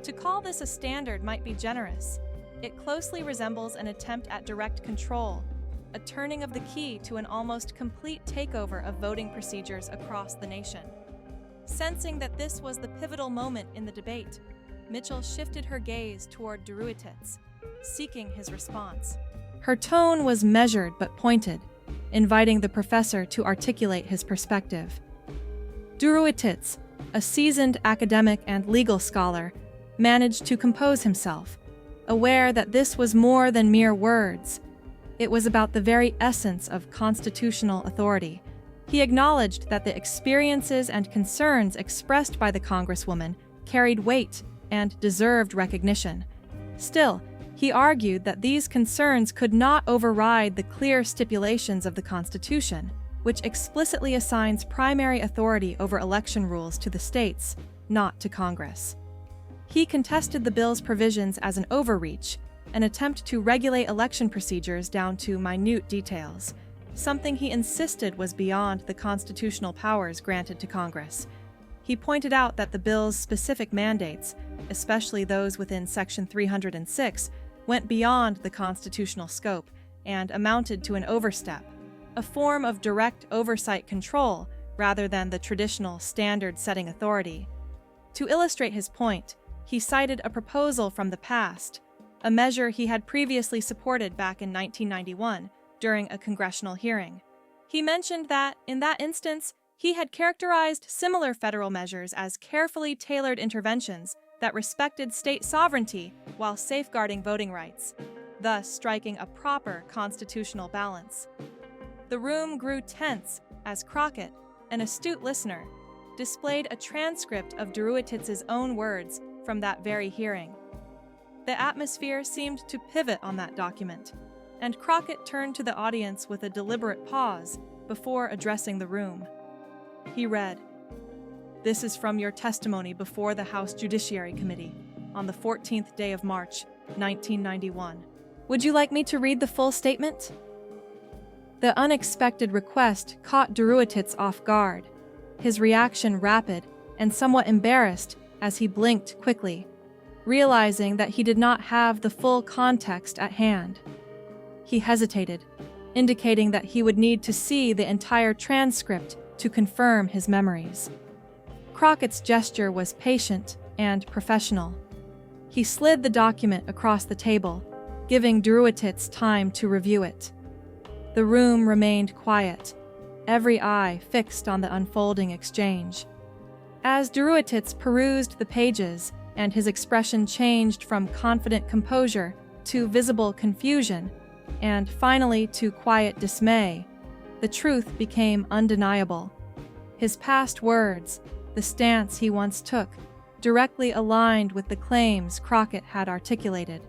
To call this a standard might be generous. It closely resembles an attempt at direct control, a turning of the key to an almost complete takeover of voting procedures across the nation. Sensing that this was the pivotal moment in the debate, Mitchell shifted her gaze toward Duruetitz, seeking his response. Her tone was measured but pointed, inviting the professor to articulate his perspective. Duruetitz, a seasoned academic and legal scholar, managed to compose himself, aware that this was more than mere words. It was about the very essence of constitutional authority. He acknowledged that the experiences and concerns expressed by the Congresswoman carried weight and deserved recognition. Still, he argued that these concerns could not override the clear stipulations of the Constitution, which explicitly assigns primary authority over election rules to the states, not to Congress. He contested the bill's provisions as an overreach, an attempt to regulate election procedures down to minute details, something he insisted was beyond the constitutional powers granted to Congress. He pointed out that the bill's specific mandates, especially those within Section 306, went beyond the constitutional scope and amounted to an overstep, a form of direct oversight control rather than the traditional standard-setting authority. To illustrate his point, he cited a proposal from the past, a measure he had previously supported back in 1991 during a congressional hearing. He mentioned that, in that instance, he had characterized similar federal measures as carefully tailored interventions that respected state sovereignty while safeguarding voting rights, thus striking a proper constitutional balance. The room grew tense as Crockett, an astute listener, displayed a transcript of Duruetitz's own words from that very hearing. The atmosphere seemed to pivot on that document, and Crockett turned to the audience with a deliberate pause before addressing the room. He read, "This is from your testimony before the House Judiciary Committee on the 14th day of March, 1991. Would you like me to read the full statement?" The unexpected request caught Duruetitz off guard, his reaction rapid and somewhat embarrassed as he blinked quickly, realizing that he did not have the full context at hand. He hesitated, indicating that he would need to see the entire transcript to confirm his memories. Crockett's gesture was patient and professional. He slid the document across the table, giving Duruetitz time to review it. The room remained quiet, every eye fixed on the unfolding exchange. As Duruetitz perused the pages, and his expression changed from confident composure to visible confusion, and finally to quiet dismay, the truth became undeniable. His past words, the stance he once took, directly aligned with the claims Crockett had articulated.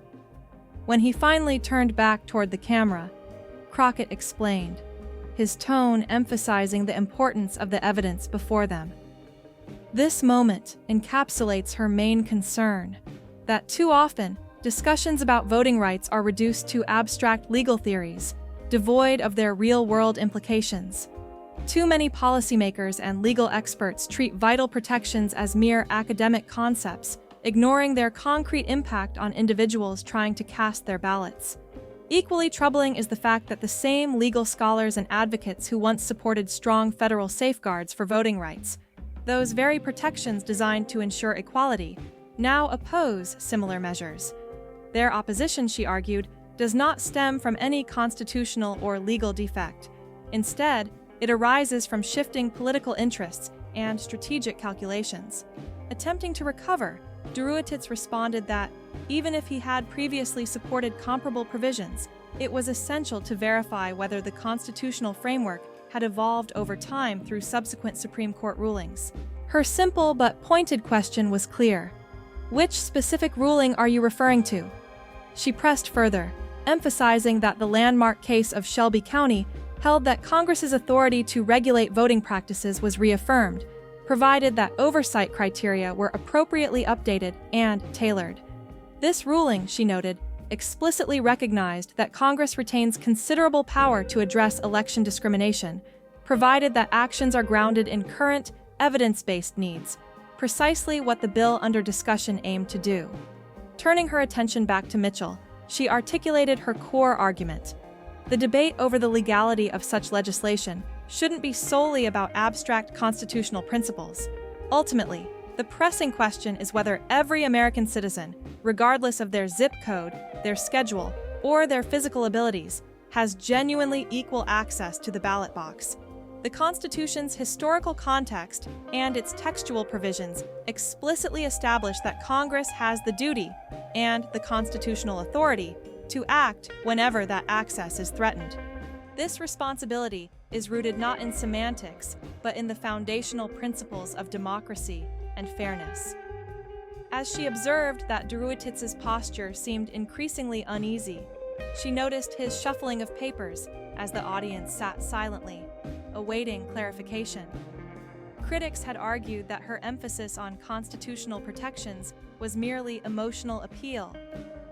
When he finally turned back toward the camera, Crockett explained, his tone emphasizing the importance of the evidence before them. This moment encapsulates her main concern, that too often discussions about voting rights are reduced to abstract legal theories, devoid of their real-world implications. Too many policymakers and legal experts treat vital protections as mere academic concepts, ignoring their concrete impact on individuals trying to cast their ballots. Equally troubling is the fact that the same legal scholars and advocates who once supported strong federal safeguards for voting rights, those very protections designed to ensure equality, now oppose similar measures. Their opposition, she argued, does not stem from any constitutional or legal defect. Instead, it arises from shifting political interests and strategic calculations. Attempting to recover, Duruetitz responded that, even if he had previously supported comparable provisions, it was essential to verify whether the constitutional framework had evolved over time through subsequent Supreme Court rulings. Her simple but pointed question was clear. Which specific ruling are you referring to? She pressed further, emphasizing that the landmark case of Shelby County held that Congress's authority to regulate voting practices was reaffirmed, provided that oversight criteria were appropriately updated and tailored. This ruling, she noted, explicitly recognized that Congress retains considerable power to address election discrimination, provided that actions are grounded in current, evidence-based needs, precisely what the bill under discussion aimed to do. Turning her attention back to Mitchell, she articulated her core argument. The debate over the legality of such legislation shouldn't be solely about abstract constitutional principles. Ultimately, the pressing question is whether every American citizen, regardless of their zip code, their schedule, or their physical abilities, has genuinely equal access to the ballot box. The Constitution's historical context and its textual provisions explicitly establish that Congress has the duty and the constitutional authority to act whenever that access is threatened. This responsibility is rooted not in semantics, but in the foundational principles of democracy and fairness. As she observed that Duruetitz's posture seemed increasingly uneasy, she noticed his shuffling of papers as the audience sat silently, awaiting clarification. Critics had argued that her emphasis on constitutional protections was merely emotional appeal,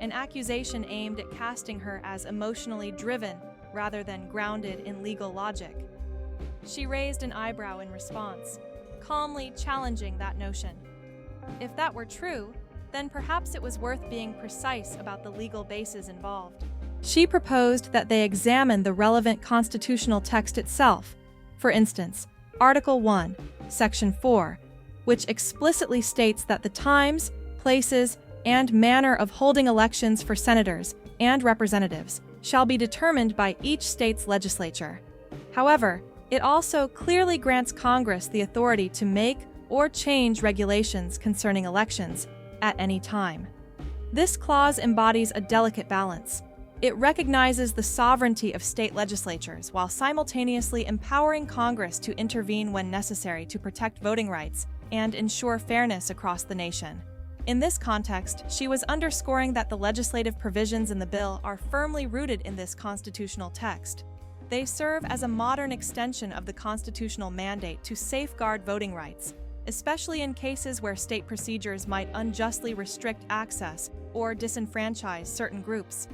an accusation aimed at casting her as emotionally driven rather than grounded in legal logic. She raised an eyebrow in response, calmly challenging that notion. If that were true, then perhaps it was worth being precise about the legal bases involved. She proposed that they examine the relevant constitutional text itself. For instance, Article 1, Section 4, which explicitly states that the times, places, and manner of holding elections for senators and representatives shall be determined by each state's legislature. However, it also clearly grants Congress the authority to make or change regulations concerning elections at any time. This clause embodies a delicate balance. It recognizes the sovereignty of state legislatures while simultaneously empowering Congress to intervene when necessary to protect voting rights and ensure fairness across the nation. In this context, she was underscoring that the legislative provisions in the bill are firmly rooted in this constitutional text. They serve as a modern extension of the constitutional mandate to safeguard voting rights, especially in cases where state procedures might unjustly restrict access or disenfranchise certain groups.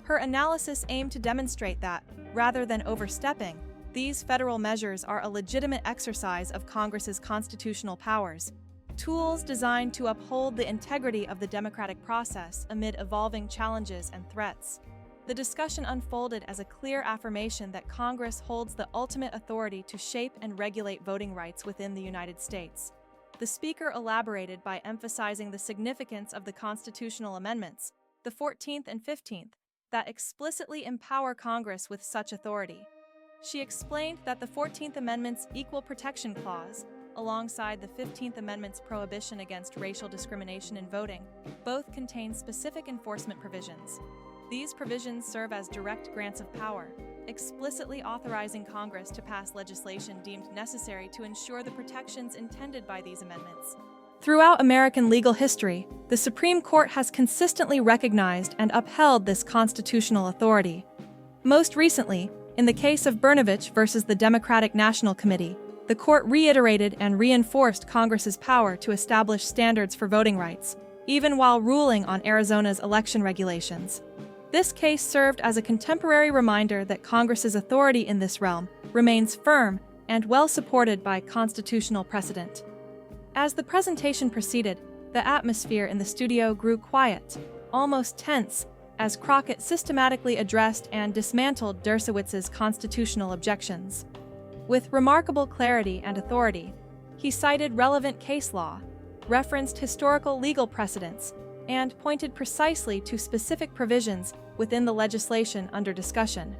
Her analysis aimed to demonstrate that, rather than overstepping, these federal measures are a legitimate exercise of Congress's constitutional powers, tools designed to uphold the integrity of the democratic process amid evolving challenges and threats. The discussion unfolded as a clear affirmation that Congress holds the ultimate authority to shape and regulate voting rights within the United States. The speaker elaborated by emphasizing the significance of the constitutional amendments, the 14th and 15th, that explicitly empower Congress with such authority. She explained that the 14th Amendment's Equal Protection Clause, alongside the 15th Amendment's prohibition against racial discrimination in voting, both contain specific enforcement provisions. These provisions serve as direct grants of power, explicitly authorizing Congress to pass legislation deemed necessary to ensure the protections intended by these amendments. Throughout American legal history, the Supreme Court has consistently recognized and upheld this constitutional authority. Most recently, in the case of Brnovich versus the Democratic National Committee, the court reiterated and reinforced Congress's power to establish standards for voting rights, even while ruling on Arizona's election regulations. This case served as a contemporary reminder that Congress's authority in this realm remains firm and well supported by constitutional precedent. As the presentation proceeded, the atmosphere in the studio grew quiet, almost tense, as Crockett systematically addressed and dismantled Dershowitz's constitutional objections. With remarkable clarity and authority, he cited relevant case law, referenced historical legal precedents, and pointed precisely to specific provisions within the legislation under discussion.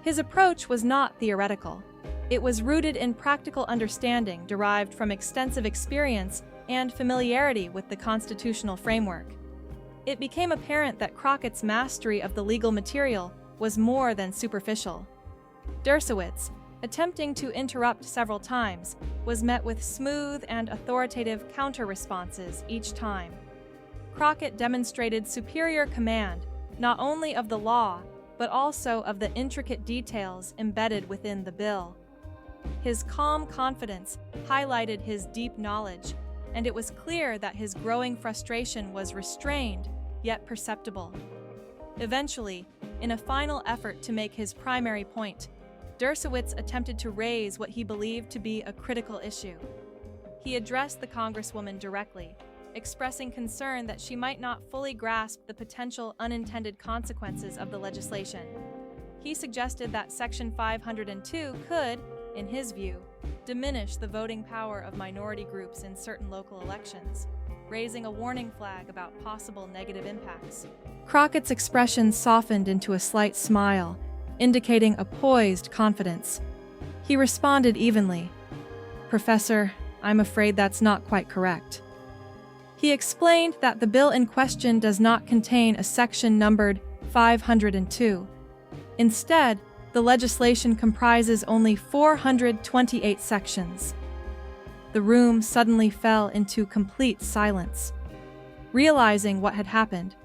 His approach was not theoretical. It was rooted in practical understanding derived from extensive experience and familiarity with the constitutional framework. It became apparent that Crockett's mastery of the legal material was more than superficial. Dershowitz, attempting to interrupt several times, was met with smooth and authoritative counter-responses each time. Crockett demonstrated superior command, not only of the law, but also of the intricate details embedded within the bill. His calm confidence highlighted his deep knowledge, and it was clear that his growing frustration was restrained, yet perceptible. Eventually, in a final effort to make his primary point, Dershowitz attempted to raise what he believed to be a critical issue. He addressed the Congresswoman directly, expressing concern that she might not fully grasp the potential unintended consequences of the legislation. He suggested that Section 502 could, in his view, diminish the voting power of minority groups in certain local elections, raising a warning flag about possible negative impacts. Crockett's expression softened into a slight smile, indicating a poised confidence. He responded evenly, "Professor, I'm afraid that's not quite correct." He explained that the bill in question does not contain a section numbered 502. Instead, the legislation comprises only 428 sections. The room suddenly fell into complete silence. Realizing what had happened,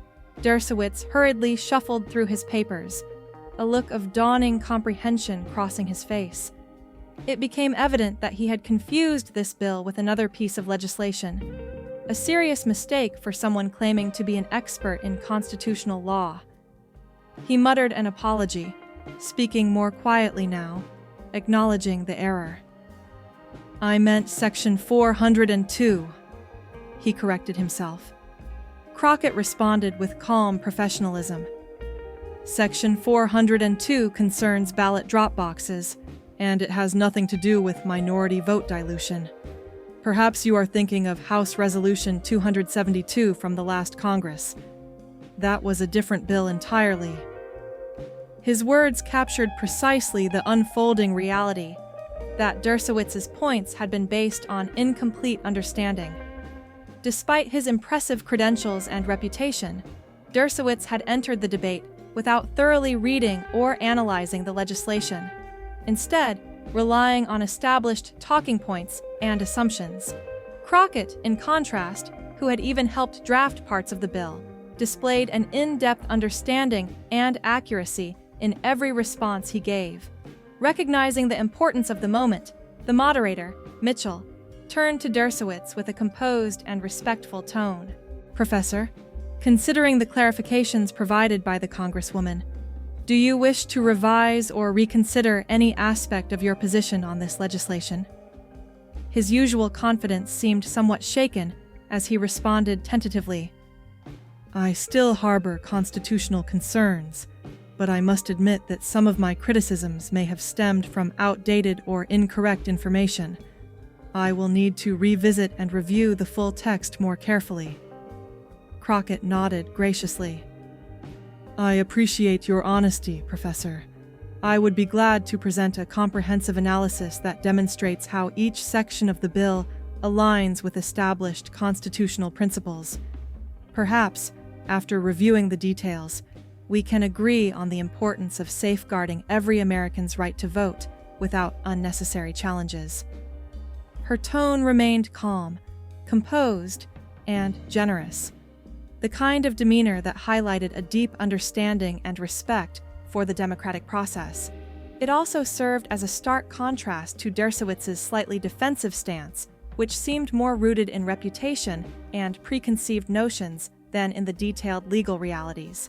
Dershowitz hurriedly shuffled through his papers, a look of dawning comprehension crossing his face. It became evident that he had confused this bill with another piece of legislation, a serious mistake for someone claiming to be an expert in constitutional law. He muttered an apology, speaking more quietly now, acknowledging the error. "I meant Section 402, he corrected himself. Crockett responded with calm professionalism. "Section 402 concerns ballot drop boxes, and it has nothing to do with minority vote dilution. Perhaps you are thinking of House Resolution 272 from the last Congress. That was a different bill entirely." His words captured precisely the unfolding reality that Dershowitz's points had been based on incomplete understanding. Despite his impressive credentials and reputation, Dershowitz had entered the debate without thoroughly reading or analyzing the legislation, instead relying on established talking points and assumptions. Crockett, in contrast, who had even helped draft parts of the bill, displayed an in-depth understanding and accuracy in every response he gave. Recognizing the importance of the moment, the moderator, Mitchell, turned to Dershowitz with a composed and respectful tone. "Professor, considering the clarifications provided by the Congresswoman, do you wish to revise or reconsider any aspect of your position on this legislation?" His usual confidence seemed somewhat shaken as he responded tentatively. "I still harbor constitutional concerns, but I must admit that some of my criticisms may have stemmed from outdated or incorrect information. I will need to revisit and review the full text more carefully." Crockett nodded graciously. "I appreciate your honesty, Professor. I would be glad to present a comprehensive analysis that demonstrates how each section of the bill aligns with established constitutional principles. Perhaps, after reviewing the details, we can agree on the importance of safeguarding every American's right to vote without unnecessary challenges." Her tone remained calm, composed, and generous, the kind of demeanor that highlighted a deep understanding and respect for the democratic process. It also served as a stark contrast to Dershowitz's slightly defensive stance, which seemed more rooted in reputation and preconceived notions than in the detailed legal realities.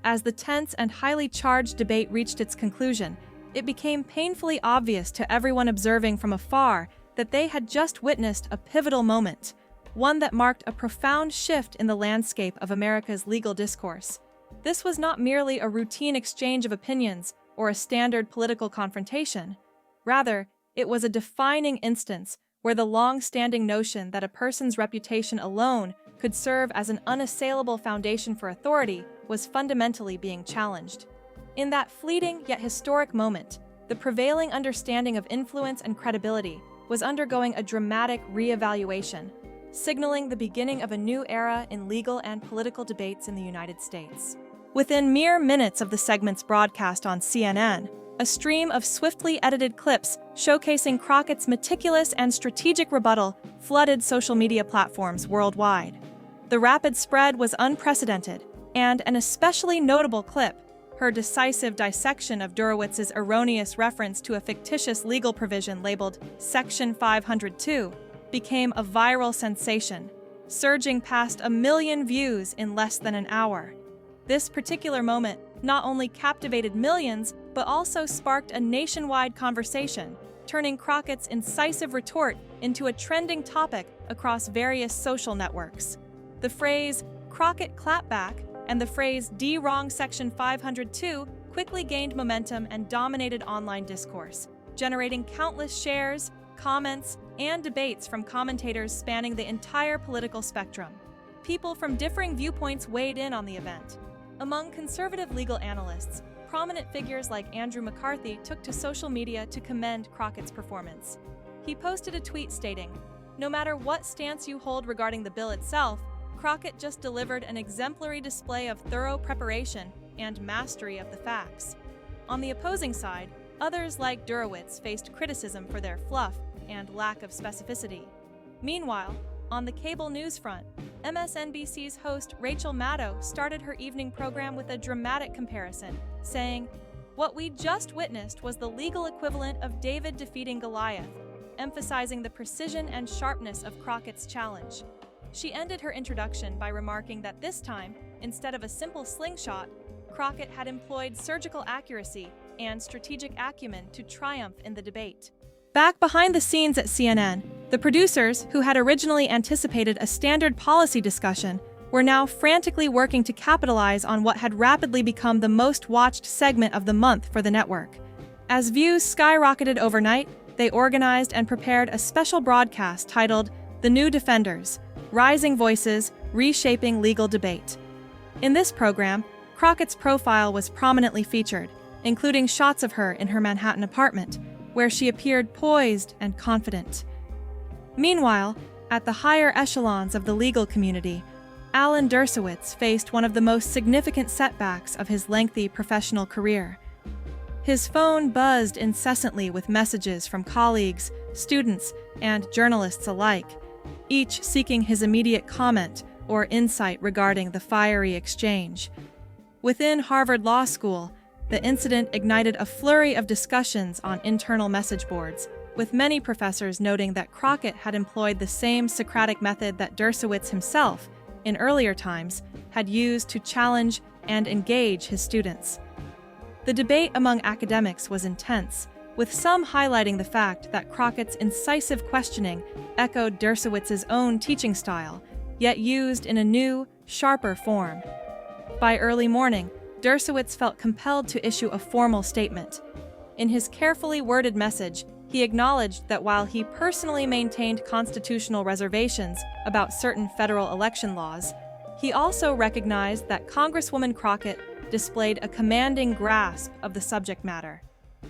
As the tense and highly charged debate reached its conclusion, it became painfully obvious to everyone observing from afar that they had just witnessed a pivotal moment, one that marked a profound shift in the landscape of America's legal discourse. This was not merely a routine exchange of opinions or a standard political confrontation. Rather, it was a defining instance where the long-standing notion that a person's reputation alone could serve as an unassailable foundation for authority was fundamentally being challenged. In that fleeting yet historic moment, the prevailing understanding of influence and credibility was undergoing a dramatic re-evaluation, signaling the beginning of a new era in legal and political debates in the United States. Within mere minutes of the segment's broadcast on CNN, a stream of swiftly edited clips showcasing Crockett's meticulous and strategic rebuttal flooded social media platforms worldwide. The rapid spread was unprecedented, and an especially notable clip, her decisive dissection of Durowitz's erroneous reference to a fictitious legal provision labeled Section 502, became a viral sensation, surging past 1 million views in less than an hour. This particular moment not only captivated millions, but also sparked a nationwide conversation, turning Crockett's incisive retort into a trending topic across various social networks. The phrase, "Crockett clapback," and the phrase, "D-wrong Section 502" quickly gained momentum and dominated online discourse, generating countless shares, comments, and debates from commentators spanning the entire political spectrum. People from differing viewpoints weighed in on the event. Among conservative legal analysts, prominent figures like Andrew McCarthy took to social media to commend Crockett's performance. He posted a tweet stating, "No matter what stance you hold regarding the bill itself, Crockett just delivered an exemplary display of thorough preparation and mastery of the facts." On the opposing side, others like Durowitz faced criticism for their fluff and lack of specificity. Meanwhile, on the cable news front, MSNBC's host Rachel Maddow started her evening program with a dramatic comparison, saying, "What we just witnessed was the legal equivalent of David defeating Goliath," emphasizing the precision and sharpness of Crockett's challenge. She ended her introduction by remarking that this time, instead of a simple slingshot, Crockett had employed surgical accuracy and strategic acumen to triumph in the debate. Back behind the scenes at CNN, the producers, who had originally anticipated a standard policy discussion, were now frantically working to capitalize on what had rapidly become the most watched segment of the month for the network. As views skyrocketed overnight, they organized and prepared a special broadcast titled "The New Defenders: Rising Voices, Reshaping Legal Debate." In this program, Crockett's profile was prominently featured, including shots of her in her Manhattan apartment, where she appeared poised and confident. Meanwhile, at the higher echelons of the legal community, Alan Dershowitz faced one of the most significant setbacks of his lengthy professional career. His phone buzzed incessantly with messages from colleagues, students, and journalists alike, each seeking his immediate comment or insight regarding the fiery exchange. Within Harvard Law School, the incident ignited a flurry of discussions on internal message boards, with many professors noting that Crockett had employed the same Socratic method that Dershowitz himself, in earlier times, had used to challenge and engage his students. The debate among academics was intense, with some highlighting the fact that Crockett's incisive questioning echoed Dershowitz's own teaching style, yet used in a new, sharper form. By early morning, Dershowitz felt compelled to issue a formal statement. In his carefully worded message, he acknowledged that while he personally maintained constitutional reservations about certain federal election laws, he also recognized that Congresswoman Crockett displayed a commanding grasp of the subject matter.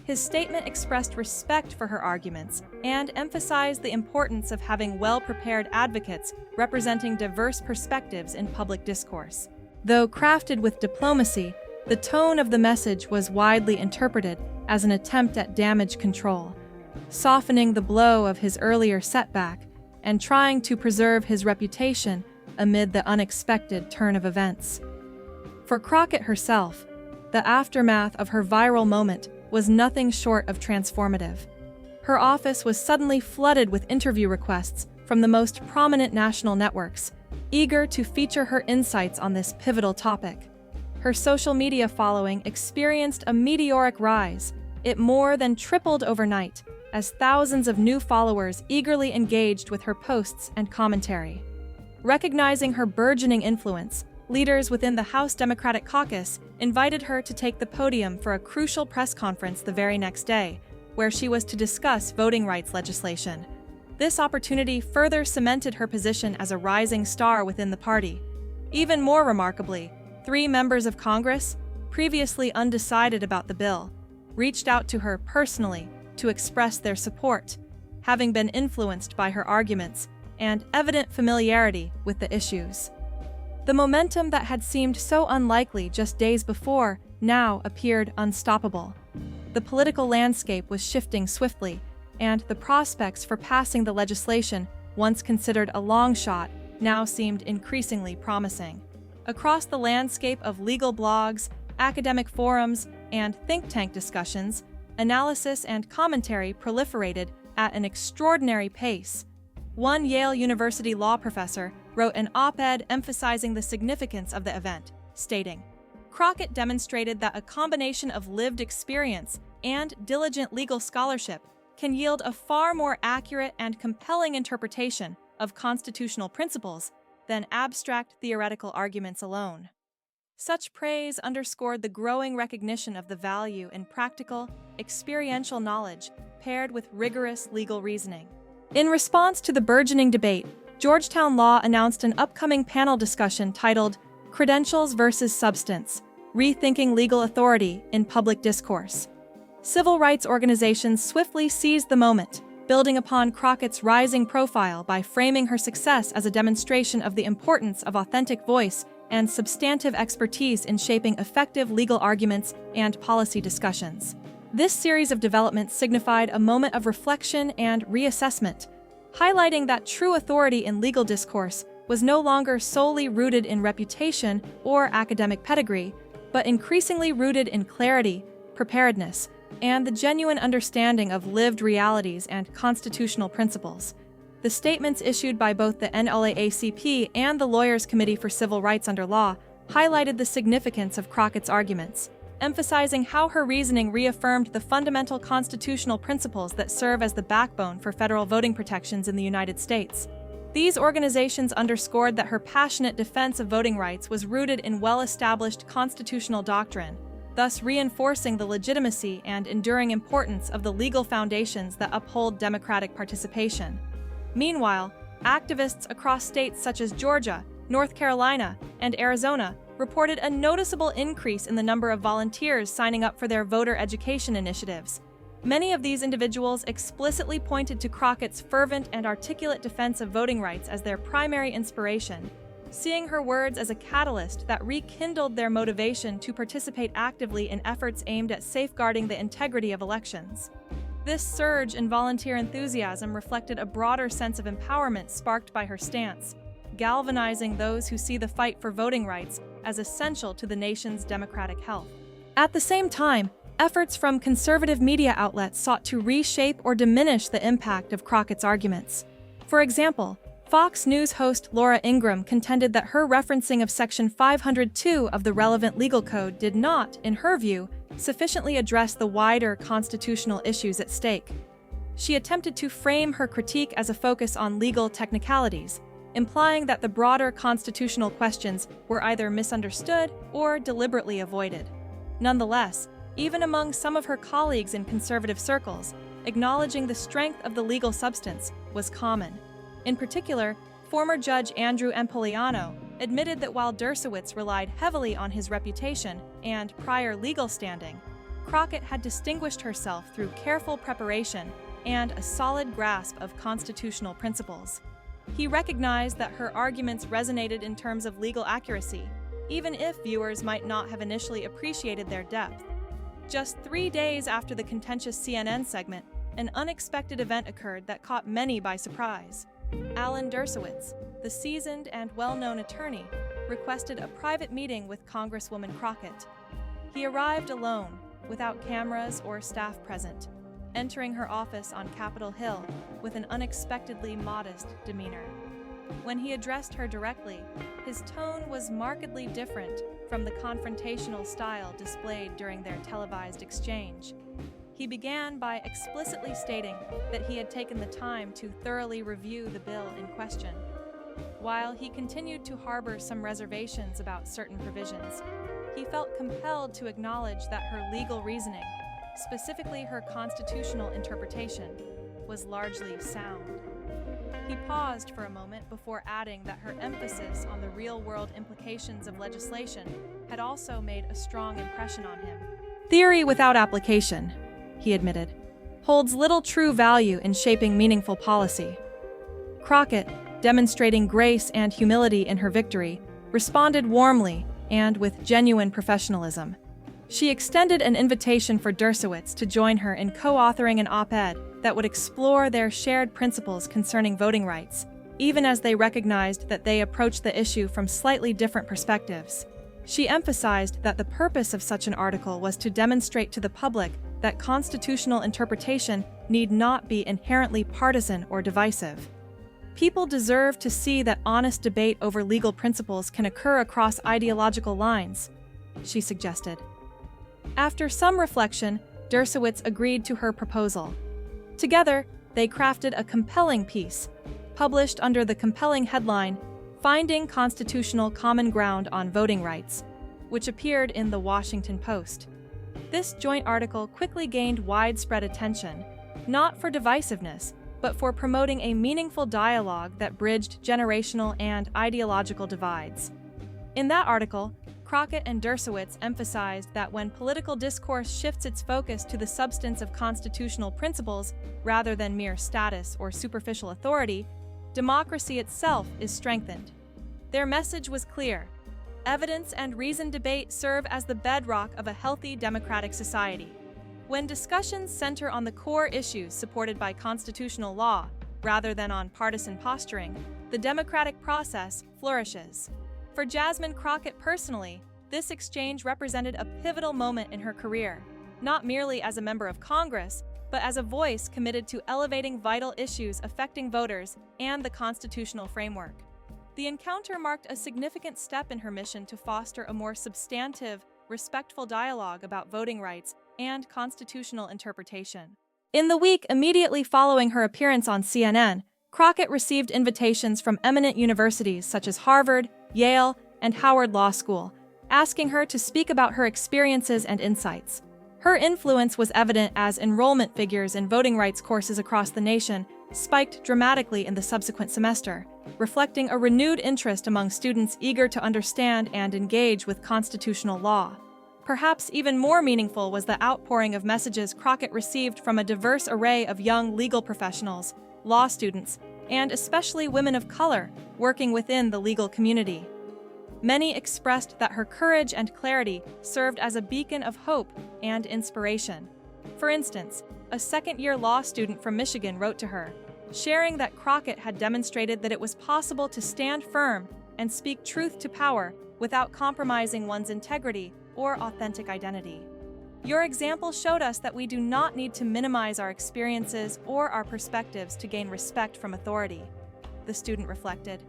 His statement expressed respect for her arguments and emphasized the importance of having well-prepared advocates representing diverse perspectives in public discourse. Though crafted with diplomacy, the tone of the message was widely interpreted as an attempt at damage control, softening the blow of his earlier setback and trying to preserve his reputation amid the unexpected turn of events. For Crockett herself, the aftermath of her viral moment was nothing short of transformative. Her office was suddenly flooded with interview requests from the most prominent national networks, eager to feature her insights on this pivotal topic. Her social media following experienced a meteoric rise. It more than tripled overnight, as thousands of new followers eagerly engaged with her posts and commentary. Recognizing her burgeoning influence, leaders within the House Democratic Caucus invited her to take the podium for a crucial press conference the very next day, where she was to discuss voting rights legislation. This opportunity further cemented her position as a rising star within the party. Even more remarkably, 3 members of Congress, previously undecided about the bill, reached out to her personally to express their support, having been influenced by her arguments and evident familiarity with the issues. The momentum that had seemed so unlikely just days before now appeared unstoppable. The political landscape was shifting swiftly, and the prospects for passing the legislation, once considered a long shot, now seemed increasingly promising. Across the landscape of legal blogs, academic forums, and think tank discussions, analysis and commentary proliferated at an extraordinary pace. One Yale University law professor wrote an op-ed emphasizing the significance of the event, stating, "Crockett demonstrated that a combination of lived experience and diligent legal scholarship can yield a far more accurate and compelling interpretation of constitutional principles than abstract theoretical arguments alone." Such praise underscored the growing recognition of the value in practical, experiential knowledge paired with rigorous legal reasoning. In response to the burgeoning debate, Georgetown Law announced an upcoming panel discussion titled Credentials versus Substance: Rethinking Legal Authority in Public Discourse. Civil rights organizations swiftly seized the moment, building upon Crockett's rising profile by framing her success as a demonstration of the importance of authentic voice and substantive expertise in shaping effective legal arguments and policy discussions. This series of developments signified a moment of reflection and reassessment, highlighting that true authority in legal discourse was no longer solely rooted in reputation or academic pedigree, but increasingly rooted in clarity, preparedness, and the genuine understanding of lived realities and constitutional principles. The statements issued by both the NAACP and the Lawyers Committee for Civil Rights Under Law highlighted the significance of Crockett's arguments, emphasizing how her reasoning reaffirmed the fundamental constitutional principles that serve as the backbone for federal voting protections in the United States. These organizations underscored that her passionate defense of voting rights was rooted in well-established constitutional doctrine, thus reinforcing the legitimacy and enduring importance of the legal foundations that uphold democratic participation. Meanwhile, activists across states such as Georgia, North Carolina, and Arizona reported a noticeable increase in the number of volunteers signing up for their voter education initiatives. Many of these individuals explicitly pointed to Crockett's fervent and articulate defense of voting rights as their primary inspiration, seeing her words as a catalyst that rekindled their motivation to participate actively in efforts aimed at safeguarding the integrity of elections. This surge in volunteer enthusiasm reflected a broader sense of empowerment sparked by her stance, galvanizing those who see the fight for voting rights as essential to the nation's democratic health. At the same time, efforts from conservative media outlets sought to reshape or diminish the impact of Crockett's arguments. For example, Fox News host Laura Ingraham contended that her referencing of Section 502 of the relevant legal code did not, in her view, sufficiently address the wider constitutional issues at stake. She attempted to frame her critique as a focus on legal technicalities, implying that the broader constitutional questions were either misunderstood or deliberately avoided. Nonetheless, even among some of her colleagues in conservative circles, acknowledging the strength of the legal substance was common. In particular, former Judge Andrew Empoliano admitted that while Dershowitz relied heavily on his reputation and prior legal standing, Crockett had distinguished herself through careful preparation and a solid grasp of constitutional principles. He recognized that her arguments resonated in terms of legal accuracy, even if viewers might not have initially appreciated their depth. Just 3 days after the contentious CNN segment, an unexpected event occurred that caught many by surprise. Alan Dershowitz, the seasoned and well-known attorney, requested a private meeting with Congresswoman Crockett. He arrived alone, without cameras or staff present, entering her office on Capitol Hill with an unexpectedly modest demeanor. When he addressed her directly, his tone was markedly different from the confrontational style displayed during their televised exchange. He began by explicitly stating that he had taken the time to thoroughly review the bill in question. While he continued to harbor some reservations about certain provisions, he felt compelled to acknowledge that her legal reasoning, specifically her constitutional interpretation, was largely sound. He paused for a moment before adding that her emphasis on the real-world implications of legislation had also made a strong impression on him. "Theory without application," he admitted, "holds little true value in shaping meaningful policy." Crockett, demonstrating grace and humility in her victory, responded warmly and with genuine professionalism. She extended an invitation for Dershowitz to join her in co-authoring an op-ed that would explore their shared principles concerning voting rights, even as they recognized that they approached the issue from slightly different perspectives. She emphasized that the purpose of such an article was to demonstrate to the public that constitutional interpretation need not be inherently partisan or divisive. People deserve to see that honest debate over legal principles can occur across ideological lines, she suggested. After some reflection, Dershowitz agreed to her proposal. Together, they crafted a compelling piece, published under the compelling headline, "Finding Constitutional Common Ground on Voting Rights," which appeared in the Washington Post. This joint article quickly gained widespread attention, not for divisiveness, but for promoting a meaningful dialogue that bridged generational and ideological divides. In that article, Crockett and Dershowitz emphasized that when political discourse shifts its focus to the substance of constitutional principles rather than mere status or superficial authority, democracy itself is strengthened. Their message was clear: evidence and reasoned debate serve as the bedrock of a healthy democratic society. When discussions center on the core issues supported by constitutional law, rather than on partisan posturing, the democratic process flourishes. For Jasmine Crockett personally, this exchange represented a pivotal moment in her career, not merely as a member of Congress, but as a voice committed to elevating vital issues affecting voters and the constitutional framework. The encounter marked a significant step in her mission to foster a more substantive, respectful dialogue about voting rights and constitutional interpretation. In the week immediately following her appearance on CNN, Crockett received invitations from eminent universities such as Harvard, Yale, and Howard Law School, asking her to speak about her experiences and insights. Her influence was evident as enrollment figures in voting rights courses across the nation spiked dramatically in the subsequent semester, reflecting a renewed interest among students eager to understand and engage with constitutional law. Perhaps even more meaningful was the outpouring of messages Crockett received from a diverse array of young legal professionals, law students, and especially women of color working within the legal community. Many expressed that her courage and clarity served as a beacon of hope and inspiration. For instance, a second-year law student from Michigan wrote to her, sharing that Crockett had demonstrated that it was possible to stand firm and speak truth to power without compromising one's integrity or authentic identity. "Your example showed us that we do not need to minimize our experiences or our perspectives to gain respect from authority," the student reflected.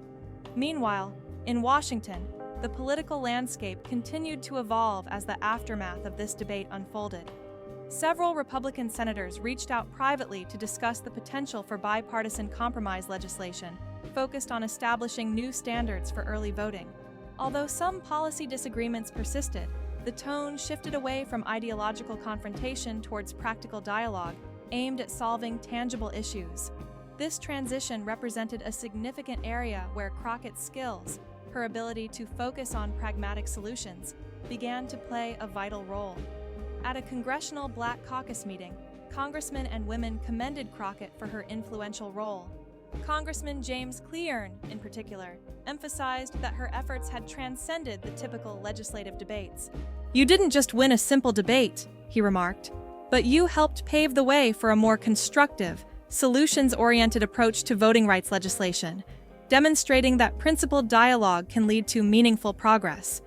Meanwhile, in Washington, the political landscape continued to evolve as the aftermath of this debate unfolded. Several Republican senators reached out privately to discuss the potential for bipartisan compromise legislation focused on establishing new standards for early voting. Although some policy disagreements persisted, the tone shifted away from ideological confrontation towards practical dialogue aimed at solving tangible issues. This transition represented a significant area where Crockett's skills, her ability to focus on pragmatic solutions, began to play a vital role. At a Congressional Black Caucus meeting, congressmen and women commended Crockett for her influential role. Congressman James Clearn, in particular, emphasized that her efforts had transcended the typical legislative debates. "You didn't just win a simple debate," he remarked, "but you helped pave the way for a more constructive, solutions-oriented approach to voting rights legislation, demonstrating that principled dialogue can lead to meaningful progress."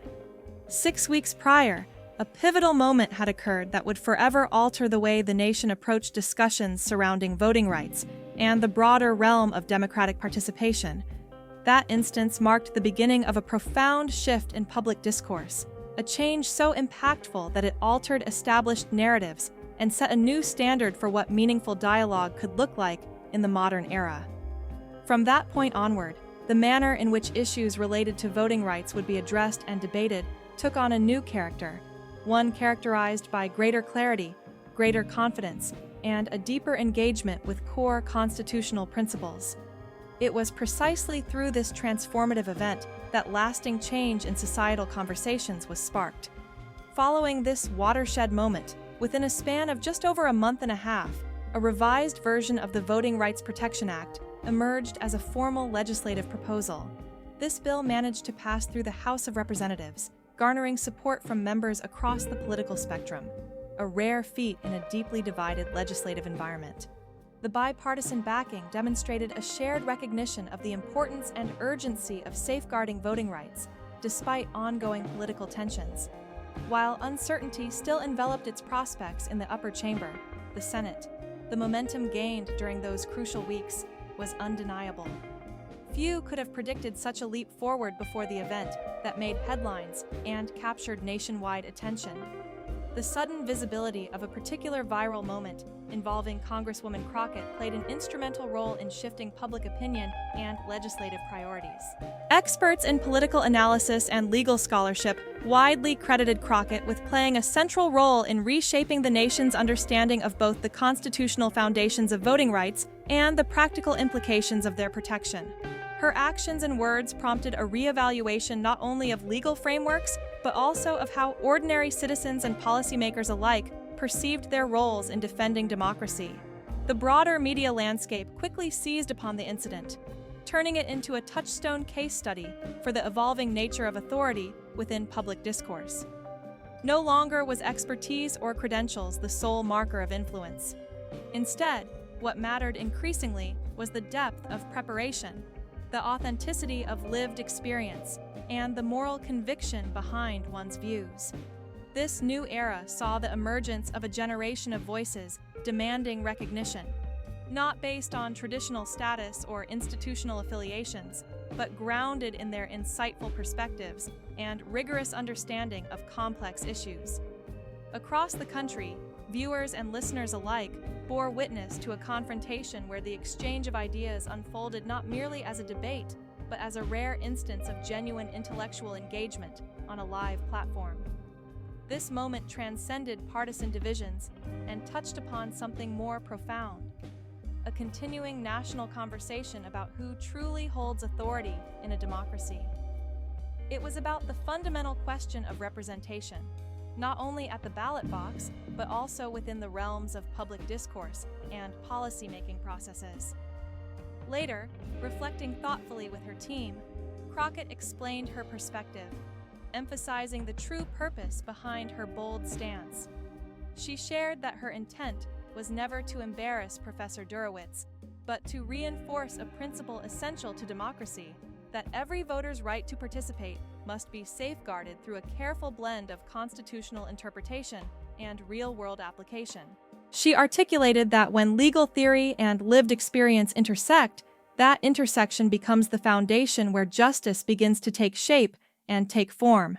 6 weeks prior, a pivotal moment had occurred that would forever alter the way the nation approached discussions surrounding voting rights and the broader realm of democratic participation. That instance marked the beginning of a profound shift in public discourse, a change so impactful that it altered established narratives and set a new standard for what meaningful dialogue could look like in the modern era. From that point onward, the manner in which issues related to voting rights would be addressed and debated took on a new character, one characterized by greater clarity, greater confidence, and a deeper engagement with core constitutional principles. It was precisely through this transformative event that lasting change in societal conversations was sparked. Following this watershed moment, within a span of just over a month and a half, a revised version of the Voting Rights Protection Act emerged as a formal legislative proposal. This bill managed to pass through the House of Representatives, garnering support from members across the political spectrum, a rare feat in a deeply divided legislative environment. The bipartisan backing demonstrated a shared recognition of the importance and urgency of safeguarding voting rights, despite ongoing political tensions. While uncertainty still enveloped its prospects in the upper chamber, the Senate, the momentum gained during those crucial weeks was undeniable. Few could have predicted such a leap forward before the event that made headlines and captured nationwide attention. The sudden visibility of a particular viral moment involving Congresswoman Crockett played an instrumental role in shifting public opinion and legislative priorities. Experts in political analysis and legal scholarship widely credited Crockett with playing a central role in reshaping the nation's understanding of both the constitutional foundations of voting rights and the practical implications of their protection. Her actions and words prompted a reevaluation not only of legal frameworks, but also of how ordinary citizens and policymakers alike perceived their roles in defending democracy. The broader media landscape quickly seized upon the incident, turning it into a touchstone case study for the evolving nature of authority within public discourse. No longer was expertise or credentials the sole marker of influence. Instead, what mattered increasingly was the depth of preparation, the authenticity of lived experience, and the moral conviction behind one's views. This new era saw the emergence of a generation of voices demanding recognition, not based on traditional status or institutional affiliations, but grounded in their insightful perspectives and rigorous understanding of complex issues. Across the country, viewers and listeners alike bore witness to a confrontation where the exchange of ideas unfolded not merely as a debate, but as a rare instance of genuine intellectual engagement on a live platform. This moment transcended partisan divisions and touched upon something more profound, a continuing national conversation about who truly holds authority in a democracy. It was about the fundamental question of representation, not only at the ballot box, but also within the realms of public discourse and policy-making processes. Later, reflecting thoughtfully with her team, Crockett explained her perspective, emphasizing the true purpose behind her bold stance. She shared that her intent was never to embarrass Professor Durowitz, but to reinforce a principle essential to democracy, that every voter's right to participate must be safeguarded through a careful blend of constitutional interpretation and real-world application. She articulated that when legal theory and lived experience intersect, that intersection becomes the foundation where justice begins to take shape and take form.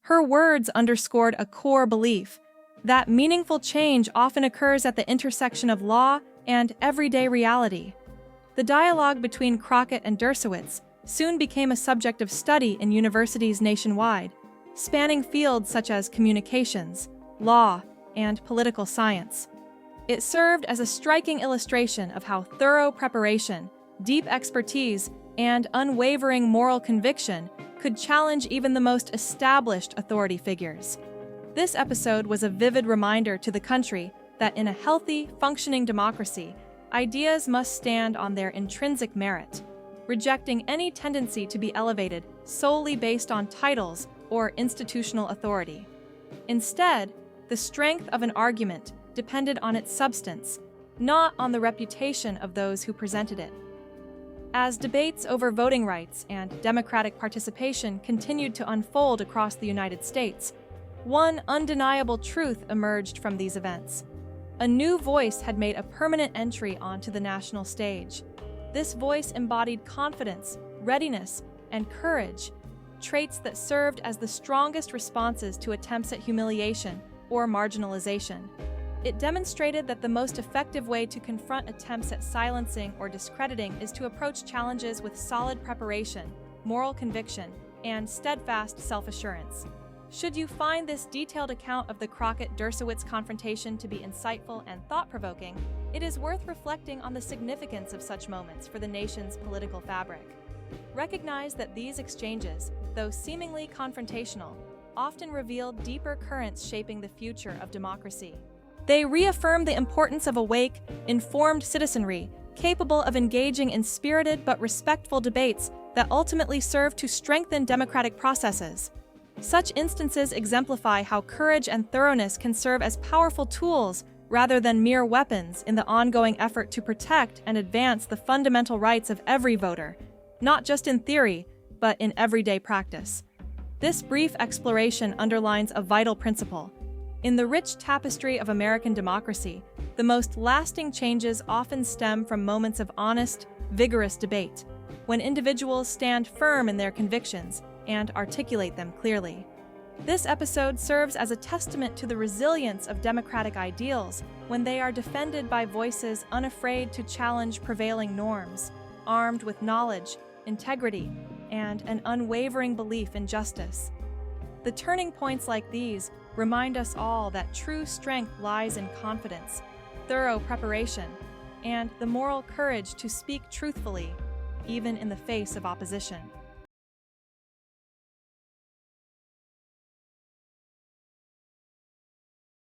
Her words underscored a core belief that meaningful change often occurs at the intersection of law and everyday reality. The dialogue between Crockett and Dershowitz soon became a subject of study in universities nationwide, spanning fields such as communications, law, and political science. It served as a striking illustration of how thorough preparation, deep expertise, and unwavering moral conviction could challenge even the most established authority figures. This episode was a vivid reminder to the country that in a healthy, functioning democracy, ideas must stand on their intrinsic merit, rejecting any tendency to be elevated solely based on titles or institutional authority. Instead, the strength of an argument depended on its substance, not on the reputation of those who presented it. As debates over voting rights and democratic participation continued to unfold across the United States, One undeniable truth emerged from these events. A new voice had made a permanent entry onto the national stage. This voice embodied confidence, readiness, and courage, traits that served as the strongest responses to attempts at humiliation or marginalization. It demonstrated that the most effective way to confront attempts at silencing or discrediting is to approach challenges with solid preparation, moral conviction, and steadfast self-assurance. Should you find this detailed account of the Crockett-Dershowitz confrontation to be insightful and thought-provoking, it is worth reflecting on the significance of such moments for the nation's political fabric. Recognize that these exchanges, though seemingly confrontational, often reveal deeper currents shaping the future of democracy. They reaffirm the importance of awake, informed citizenry, capable of engaging in spirited but respectful debates that ultimately serve to strengthen democratic processes. Such instances exemplify how courage and thoroughness can serve as powerful tools rather than mere weapons in the ongoing effort to protect and advance the fundamental rights of every voter, not just in theory, but in everyday practice. This brief exploration underlines a vital principle. In the rich tapestry of American democracy, the most lasting changes often stem from moments of honest, vigorous debate, when individuals stand firm in their convictions and articulate them clearly. This episode serves as a testament to the resilience of democratic ideals when they are defended by voices unafraid to challenge prevailing norms, armed with knowledge, integrity, and an unwavering belief in justice. The turning points like these remind us all that true strength lies in confidence, thorough preparation, and the moral courage to speak truthfully, even in the face of opposition.